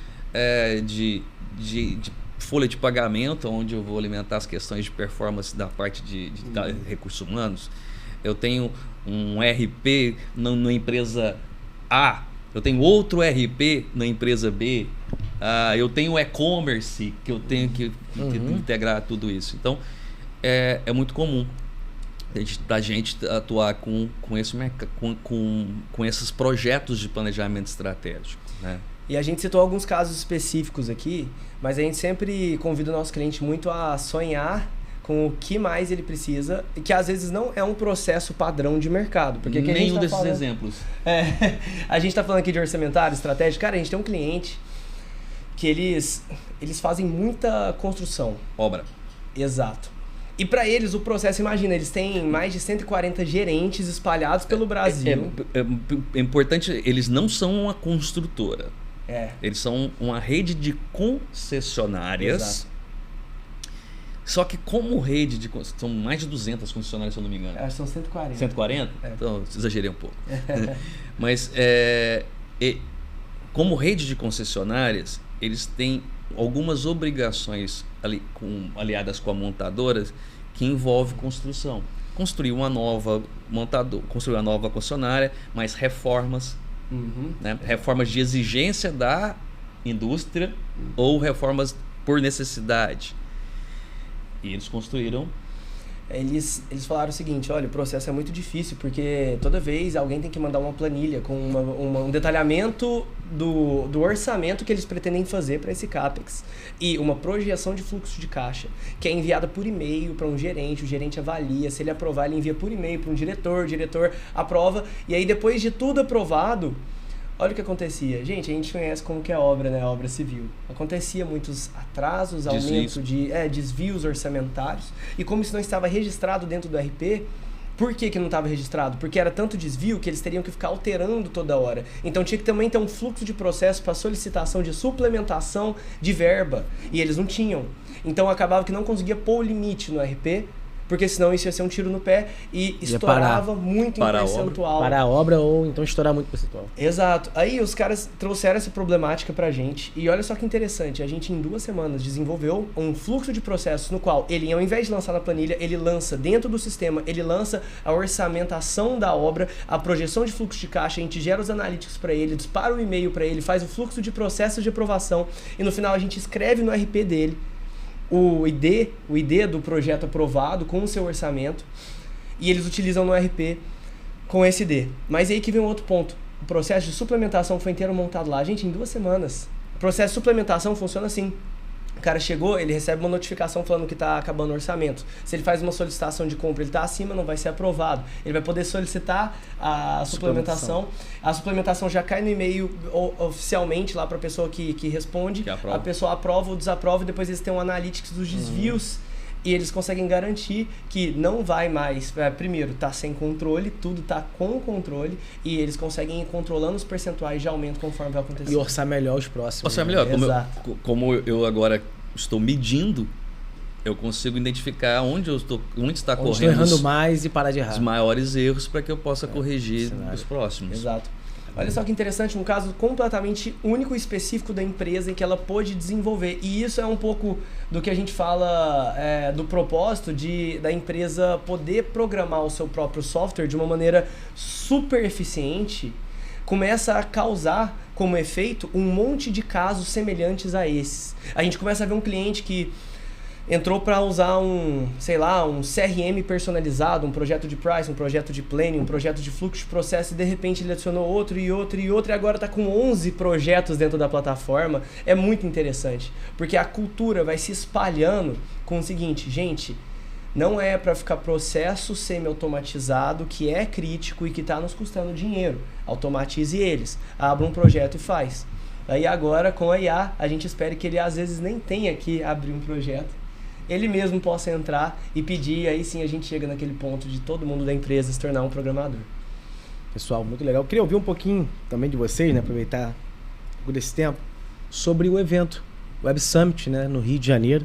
de folha de pagamento, onde eu vou alimentar as questões de performance da parte de recursos humanos. Eu tenho um RP na empresa A, eu tenho outro RP na empresa B, eu tenho e-commerce que eu tenho que integrar tudo isso. Então, é muito comum da gente atuar com esses projetos de planejamento estratégico, né? E a gente citou alguns casos específicos aqui, mas a gente sempre convida o nosso cliente muito a sonhar com o que mais ele precisa, e que às vezes não é um processo padrão de mercado. Porque aqui Nenhum a gente desses falando, exemplos. a gente tá falando aqui de orçamentário, estratégia. Cara, a gente tem um cliente que eles fazem muita construção. Obra. Exato. E para eles o processo, imagina, eles têm mais de 140 gerentes espalhados pelo Brasil. É importante, eles não são uma construtora. Eles são uma rede de concessionárias. Exato. Só que como rede de... São mais de 200 concessionárias, se eu não me engano. Acho que são 140. 140? Então, exagerei um pouco. Mas, como rede de concessionárias, eles têm algumas obrigações aliadas com a montadora que envolve construção. Construir uma nova concessionária, mais reformas, né? Reformas de exigência da indústria ou reformas por necessidade. E eles construíram. Eles falaram o seguinte: olha, o processo é muito difícil, porque toda vez alguém tem que mandar uma planilha com um detalhamento do orçamento que eles pretendem fazer para esse CAPEX. E uma projeção de fluxo de caixa, que é enviada por e-mail para um gerente, o gerente avalia, se ele aprovar, ele envia por e-mail para um diretor, o diretor aprova, e aí depois de tudo aprovado, olha o que acontecia. Gente, a gente conhece como que é obra, né? Obra civil. Acontecia muitos atrasos, aumento de desvios orçamentários. E como isso não estava registrado dentro do RP, por que não estava registrado? Porque era tanto desvio que eles teriam que ficar alterando toda hora. Então tinha que também ter um fluxo de processo para solicitação de suplementação de verba. E eles não tinham. Então acabava que não conseguia pôr o limite no RP, porque senão isso ia ser um tiro no pé e estourava muito em percentual. Para a obra ou então estourar muito percentual. Exato. Aí os caras trouxeram essa problemática pra gente e olha só que interessante, a gente em 2 semanas desenvolveu um fluxo de processos no qual ele, ao invés de lançar na planilha, ele lança dentro do sistema, ele lança a orçamentação da obra, a projeção de fluxo de caixa, a gente gera os analíticos para ele, dispara o e-mail para ele, faz o fluxo de processo de aprovação e no final a gente escreve no RP dele o ID do projeto aprovado com o seu orçamento e eles utilizam no RP com esse ID. Mas aí que vem um outro ponto. O processo de suplementação foi inteiro montado lá. Gente, em 2 semanas. O processo de suplementação funciona assim. O cara chegou, ele recebe uma notificação falando que está acabando o orçamento. Se ele faz uma solicitação de compra, ele está acima, não vai ser aprovado. Ele vai poder solicitar a suplementação. A suplementação já cai no e-mail oficialmente lá para a pessoa que responde. A pessoa aprova ou desaprova e depois eles têm um analytics dos desvios e eles conseguem garantir que não vai mais. Primeiro, está sem controle, tudo está com controle e eles conseguem ir controlando os percentuais de aumento conforme vai acontecer. E orçar melhor os próximos. Orçar melhor. Como eu agora estou medindo, eu consigo identificar onde está correndo errando mais e parar de errar. Os maiores erros para que eu possa corrigir os próximos. Exato. Olha só que interessante, um caso completamente único e específico da empresa em que ela pôde desenvolver. E isso é um pouco do que a gente fala do propósito da empresa poder programar o seu próprio software de uma maneira super eficiente. Começa a causar como efeito um monte de casos semelhantes a esses. A gente começa a ver um cliente que entrou para usar um CRM personalizado, um projeto de price, um projeto de planning, um projeto de fluxo de processo e de repente ele adicionou outro e agora está com 11 projetos dentro da plataforma. É muito interessante, porque a cultura vai se espalhando com o seguinte, gente, não é para ficar processo semi-automatizado que é crítico e que está nos custando dinheiro. Automatize eles, abra um projeto e faz. Aí agora com a IA, a gente espera que ele às vezes nem tenha que abrir um projeto, ele mesmo possa entrar e pedir, aí sim a gente chega naquele ponto de todo mundo da empresa se tornar um programador. Pessoal, muito legal. Eu queria ouvir um pouquinho também de vocês, né, aproveitar um pouco desse tempo, sobre o evento Web Summit, né, no Rio de Janeiro.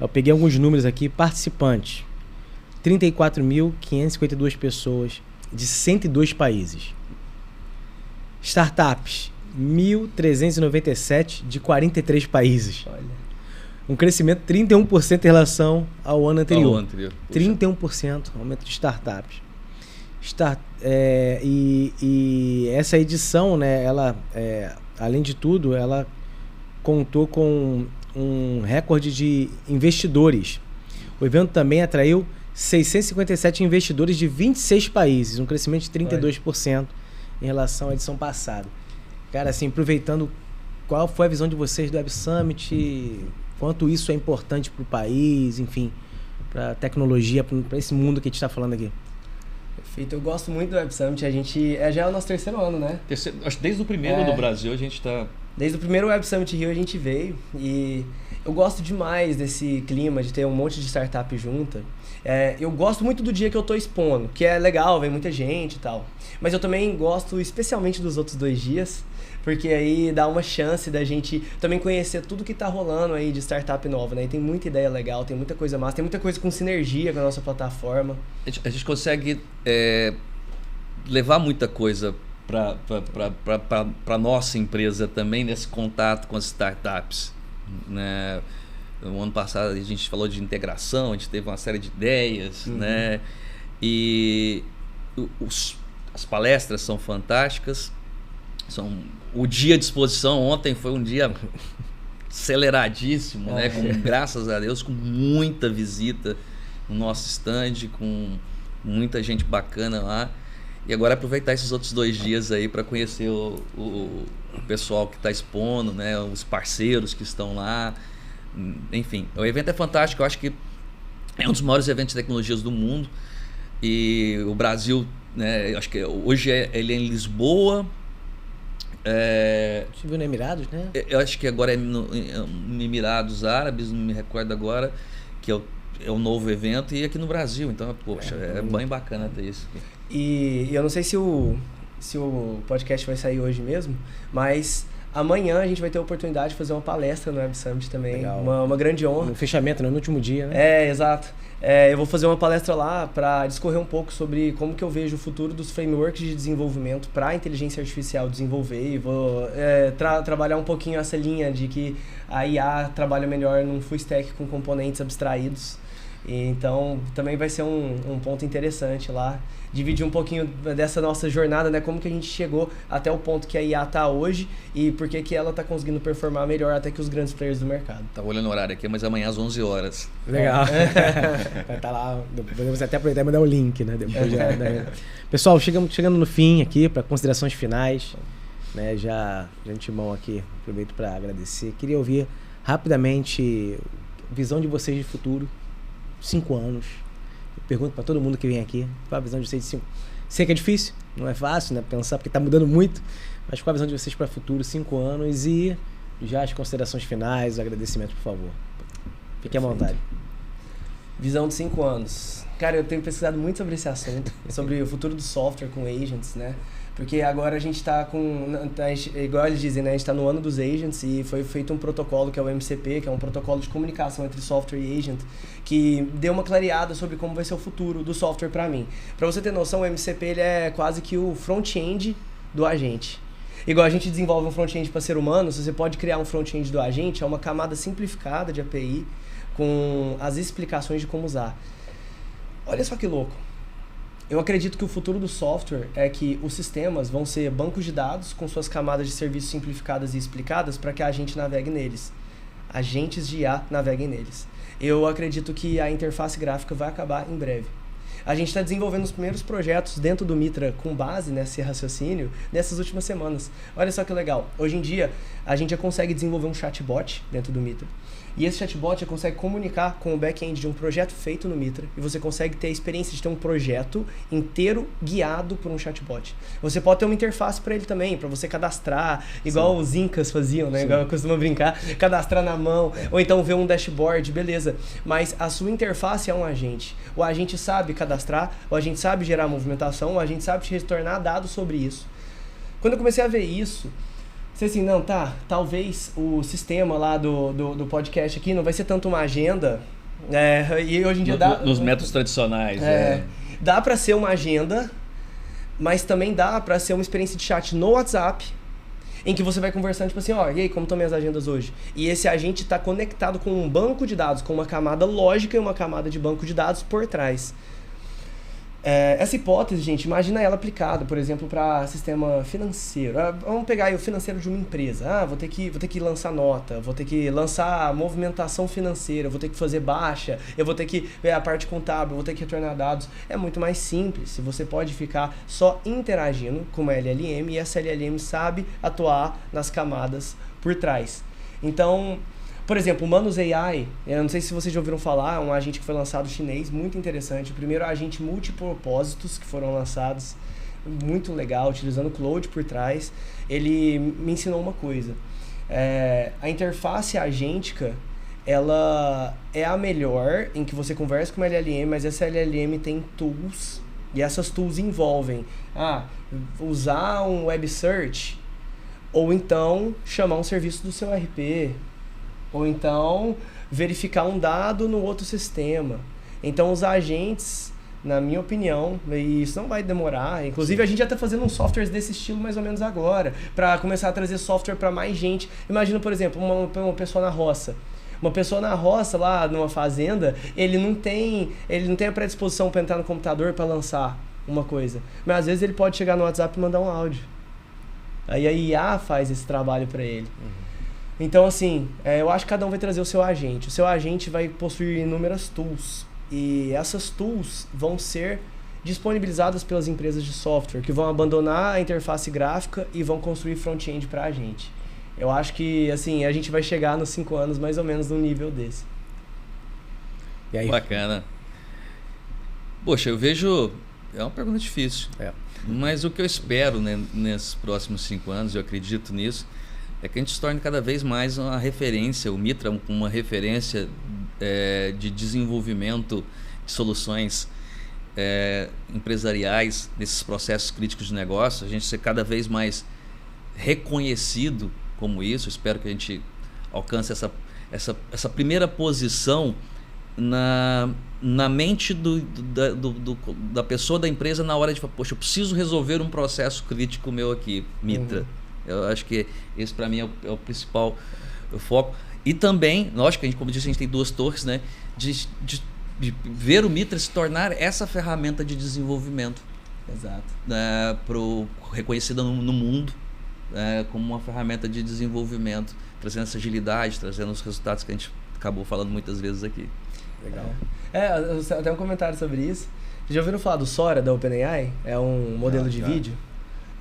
Eu peguei alguns números aqui, participantes, 34.552 pessoas de 102 países. Startups, 1.397 de 43 países. Olha. Um crescimento de 31% em relação ao ano anterior. Ao ano anterior. 31% aumento de startups. E essa edição, né, ela, além de tudo, ela contou com um recorde de investidores. O evento também atraiu 657 investidores de 26 países, um crescimento de 32% em relação à edição passada. Cara, assim, aproveitando qual foi a visão de vocês do Web Summit, quanto isso é importante para o país, enfim, para a tecnologia, para esse mundo que a gente está falando aqui. Perfeito, eu gosto muito do Web Summit, já é o nosso 3º ano, né? Acho que desde o primeiro do Brasil a gente está... Desde o primeiro Web Summit Rio a gente veio e eu gosto demais desse clima de ter um monte de startup junta. Eu gosto muito do dia que eu tô expondo, que é legal, vem muita gente e tal. Mas eu também gosto especialmente dos outros 2 dias, porque aí dá uma chance da gente também conhecer tudo que tá rolando aí de startup nova, né? E tem muita ideia legal, tem muita coisa massa, tem muita coisa com sinergia com a nossa plataforma. A gente consegue levar muita coisa para nossa empresa também nesse contato com as startups, né? No ano passado a gente falou de integração, a gente teve uma série de ideias, né? E as palestras são fantásticas, o dia de exposição ontem foi um dia aceleradíssimo, né? Graças a Deus, com muita visita no nosso stand, com muita gente bacana lá. E agora aproveitar esses outros 2 dias aí para conhecer o pessoal que está expondo, né? Os parceiros que estão lá. Enfim, o evento é fantástico. Eu acho que é um dos maiores eventos de tecnologias do mundo. E o Brasil, né? Eu acho que hoje ele é em Lisboa. Você viu no Emirados, né? Eu acho que agora é no Emirados Árabes, não me recordo agora, que é o novo evento. E aqui no Brasil. Então, poxa, é bem bacana ter isso aqui. E eu não sei se o podcast vai sair hoje mesmo, mas amanhã a gente vai ter a oportunidade de fazer uma palestra no Web Summit também. Uma grande honra. No fechamento, né? No último dia, né? Exato. Eu vou fazer uma palestra lá para discorrer um pouco sobre como que eu vejo o futuro dos frameworks de desenvolvimento para a inteligência artificial desenvolver. E vou trabalhar um pouquinho essa linha de que a IA trabalha melhor num full stack com componentes abstraídos. Então, também vai ser um ponto interessante lá. Dividir um pouquinho dessa nossa jornada, né? Como que a gente chegou até o ponto que a IA está hoje e por que ela está conseguindo performar melhor até que os grandes players do mercado. Tá olhando o horário aqui, mas amanhã às 11 horas. Legal. Vai estar lá. Podemos até aproveitar e mandar o link, né? Depois Pessoal, chegando no fim aqui para considerações finais, né? Já de antemão aqui, aproveito para agradecer. Queria ouvir rapidamente a visão de vocês de futuro, 5 anos. Pergunto para todo mundo que vem aqui, qual a visão de vocês de 5? Sei que é difícil, não é fácil, né, pensar, porque está mudando muito, mas qual a visão de vocês para o futuro, 5 anos e já as considerações finais, os agradecimentos, por favor. Fique à vontade. Visão de 5 anos. Cara, eu tenho pesquisado muito sobre esse assunto, sobre o futuro do software com agents, né? Porque agora a gente está igual eles dizem, né? A gente está no ano dos agents e foi feito um protocolo que é o MCP, que é um protocolo de comunicação entre software e agent, que deu uma clareada sobre como vai ser o futuro do software para mim. Para você ter noção, o MCP ele é quase que o front-end do agente. Igual a gente desenvolve um front-end para ser humano, se você pode criar um front-end do agente, é uma camada simplificada de API com as explicações de como usar. Olha só que louco. Eu acredito que o futuro do software é que os sistemas vão ser bancos de dados com suas camadas de serviços simplificadas e explicadas para que a gente navegue neles. Agentes de IA naveguem neles. Eu acredito que a interface gráfica vai acabar em breve. A gente está desenvolvendo os primeiros projetos dentro do Mitra com base nesse raciocínio nessas últimas semanas. Olha só que legal. Hoje em dia, a gente já consegue desenvolver um chatbot dentro do Mitra. E esse chatbot já consegue comunicar com o back-end de um projeto feito no Mitra. E você consegue ter a experiência de ter um projeto inteiro guiado por um chatbot. Você pode ter uma interface para ele também, para você cadastrar, igual os Incas faziam, né? Igual eu costumo brincar, cadastrar na mão, ou então ver um dashboard, beleza. Mas a sua interface é um agente. O agente sabe cadastrar, o agente sabe gerar movimentação, o agente sabe te retornar dados sobre isso. Quando eu comecei a ver isso, você assim, não, talvez o sistema lá do podcast aqui não vai ser tanto uma agenda, e hoje em dia nos métodos tradicionais. Dá para ser uma agenda, mas também dá para ser uma experiência de chat no WhatsApp, em que você vai conversando, tipo assim, e aí, como estão minhas agendas hoje? E esse agente está conectado com um banco de dados, com uma camada lógica e uma camada de banco de dados por trás. Essa hipótese, gente, imagina ela aplicada, por exemplo, para sistema financeiro. Vamos pegar aí o financeiro de uma empresa. Vou ter que lançar nota, vou ter que lançar movimentação financeira, vou ter que fazer baixa, eu vou ter que ver a parte contábil, vou ter que retornar dados. É muito mais simples. Se você pode ficar só interagindo com uma LLM e essa LLM sabe atuar nas camadas por trás. Então, por exemplo, o Manus AI, eu não sei se vocês já ouviram falar, é um agente que foi lançado chinês, muito interessante. O primeiro agente multipropósitos que foram lançados, muito legal, utilizando o Cloud por trás. Ele me ensinou uma coisa. A interface agêntica, ela é a melhor em que você conversa com uma LLM, mas essa LLM tem tools, e essas tools envolvem usar um web search, ou então chamar um serviço do seu RP, ou então verificar um dado no outro sistema. Então os agentes, na minha opinião, e isso não vai demorar, inclusive a gente já está fazendo uns softwares desse estilo mais ou menos agora, para começar a trazer software para mais gente. Imagina, por exemplo, uma pessoa na roça. Uma pessoa na roça, lá numa fazenda, ele não tem a predisposição para entrar no computador para lançar uma coisa. Mas às vezes ele pode chegar no WhatsApp e mandar um áudio. Aí a IA faz esse trabalho para ele. Então, assim, eu acho que cada um vai trazer o seu agente. O seu agente vai possuir inúmeras tools. E essas tools vão ser disponibilizadas pelas empresas de software, que vão abandonar a interface gráfica e vão construir front-end para a gente. Eu acho que, assim, a gente vai chegar nos 5 anos mais ou menos num nível desse. E aí? Bacana. Poxa, eu vejo... É uma pergunta difícil. Mas o que eu espero, né, nesses próximos 5 anos, eu acredito nisso, é que a gente se torne cada vez mais uma referência, o Mitra uma referência de desenvolvimento de soluções empresariais nesses processos críticos de negócio, a gente ser cada vez mais reconhecido como isso. Espero que a gente alcance essa primeira posição na mente da pessoa da empresa na hora de falar, poxa, eu preciso resolver um processo crítico meu aqui, Mitra. Eu acho que esse para mim é o principal foco. E também, lógico, como disse, a gente tem 2 torres, né? De ver o Mitra se tornar essa ferramenta de desenvolvimento. Exato. Reconhecida no mundo como uma ferramenta de desenvolvimento, trazendo essa agilidade, trazendo os resultados que a gente acabou falando muitas vezes aqui. Legal. Até um comentário sobre isso. Já ouviram falar do Sora, da OpenAI? É um modelo de vídeo.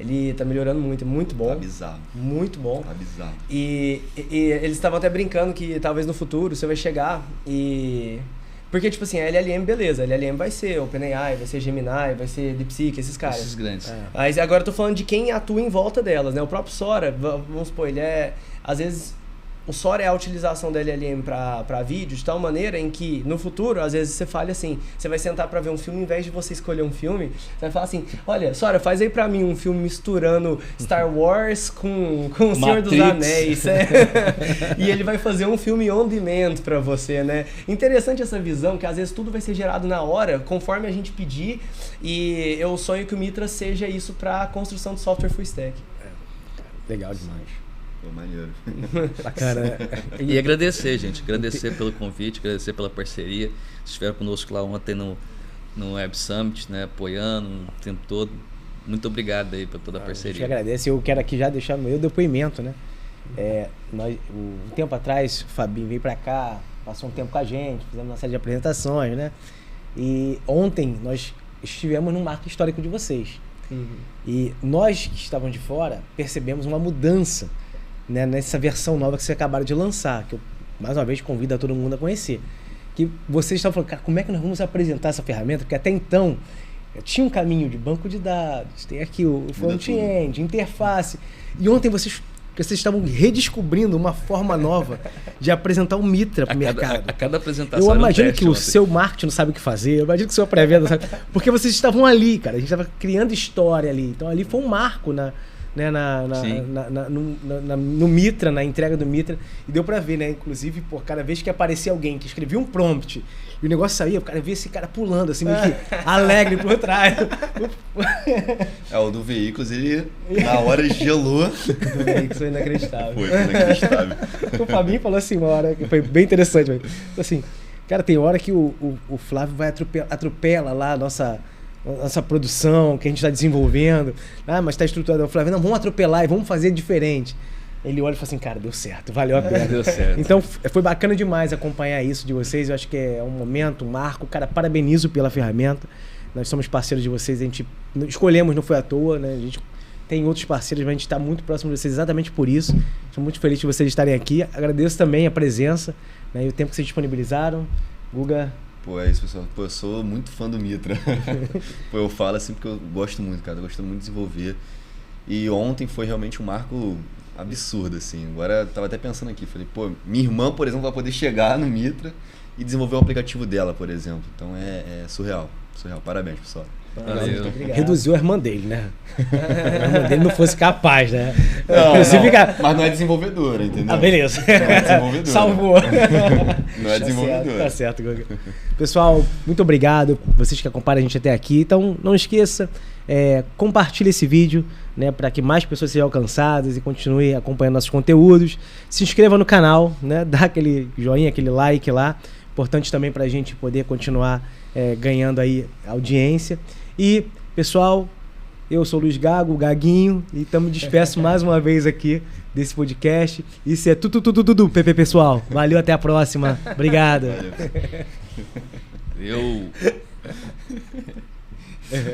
Ele tá melhorando muito, muito bom. Tá bizarro. Muito bom. Tá bizarro. E eles estavam até brincando que talvez no futuro você vai chegar e... Porque, tipo assim, a LLM, beleza. A LLM vai ser OpenAI, vai ser Gemini, vai ser DeepSeek, esses caras. Esses grandes. Mas agora eu tô falando de quem atua em volta delas, né? O próprio Sora, vamos supor, ele às vezes... O Sora é a utilização da LLM para vídeo de tal maneira em que, no futuro, às vezes você fala assim, você vai sentar para ver um filme, em vez de você escolher um filme, você vai falar assim, olha, Sora, faz aí para mim um filme misturando Star Wars com o Senhor dos Anéis. E ele vai fazer um filme on demand para você, né? Interessante essa visão, que às vezes tudo vai ser gerado na hora, conforme a gente pedir, e eu sonho que o Mitra seja isso para a construção de software full stack. Legal demais. Maneiro. Bacana, né? E agradecer, gente. Agradecer pelo convite, agradecer pela parceria. Vocês estiveram conosco lá ontem no Web Summit, né? Apoiando o tempo todo. Muito obrigado aí por toda a parceria. A gente agradece. Eu quero aqui já deixar meu depoimento, né? Um tempo atrás, o Fabinho veio para cá, passou um tempo com a gente, fizemos uma série de apresentações, né? E ontem nós estivemos num marco histórico de vocês. E nós que estávamos de fora percebemos uma mudança, né, nessa versão nova que vocês acabaram de lançar, que eu, mais uma vez, convido a todo mundo a conhecer. Que vocês estavam falando, cara, como é que nós vamos apresentar essa ferramenta? Porque até então, tinha um caminho de banco de dados, tem aqui o front-end, interface. E ontem vocês estavam redescobrindo uma forma nova de apresentar o Mitra para o mercado. A cada apresentação. Eu imagino que o seu marketing não sabe o que fazer, eu imagino que o seu pré-venda não sabe. Porque vocês estavam ali, cara, a gente estava criando história ali. Então ali foi um marco no Mitra, na entrega do Mitra, e deu pra ver, né? Inclusive, cada vez que aparecia alguém que escrevia um prompt e o negócio saía, o cara via esse cara pulando, assim, meio que alegre por trás. O do Veículos, ele na hora gelou. Do Veículos foi inacreditável. Foi inacreditável. O Fabinho falou assim uma hora, que foi bem interessante, assim, cara, tem hora que o Flávio vai atropela lá a nossa nossa produção que a gente está desenvolvendo. Ah, mas está estruturado. Eu falei, não, vamos atropelar e vamos fazer diferente. Ele olha e fala assim, cara, deu certo, valeu a pena. Deu certo. Então foi bacana demais acompanhar isso de vocês. Eu acho que é um momento, um marco. Cara, parabenizo pela ferramenta. Nós somos parceiros de vocês, a gente escolhemos, não foi à toa, né? A gente tem outros parceiros, mas a gente está muito próximo de vocês exatamente por isso. Estou muito feliz de vocês estarem aqui. Agradeço também a presença, né, e o tempo que vocês disponibilizaram. Guga. Pô, é isso, pessoal. Pô, eu sou muito fã do Mitra. Pô, eu falo assim porque eu gosto muito, cara. Eu gosto muito de desenvolver. E ontem foi realmente um marco absurdo, assim. Agora eu tava até pensando aqui, falei, pô, minha irmã, por exemplo, vai poder chegar no Mitra e desenvolver um aplicativo dela, por exemplo. Então é surreal. Surreal. Parabéns, pessoal. Valeu. Reduziu a irmã dele, né? A irmã dele não fosse capaz, né? Não, mas não é desenvolvedora, entendeu? Ah, beleza. Não é desenvolvedora. Salvou. Não é desenvolvedora. Tá certo, Guga. Pessoal, muito obrigado. Vocês que acompanham a gente até aqui. Então, não esqueça, compartilhe esse vídeo, né, para que mais pessoas sejam alcançadas e continue acompanhando nossos conteúdos. Se inscreva no canal, né? Dá aquele joinha, aquele like lá. Importante também para a gente poder continuar ganhando aí audiência. E, pessoal, eu sou o Luiz Gago, o Gaguinho, e estamos despeço mais uma vez aqui desse podcast. Isso é tudo, PP, pessoal. Valeu, até a próxima. Obrigado. Valeu. Eu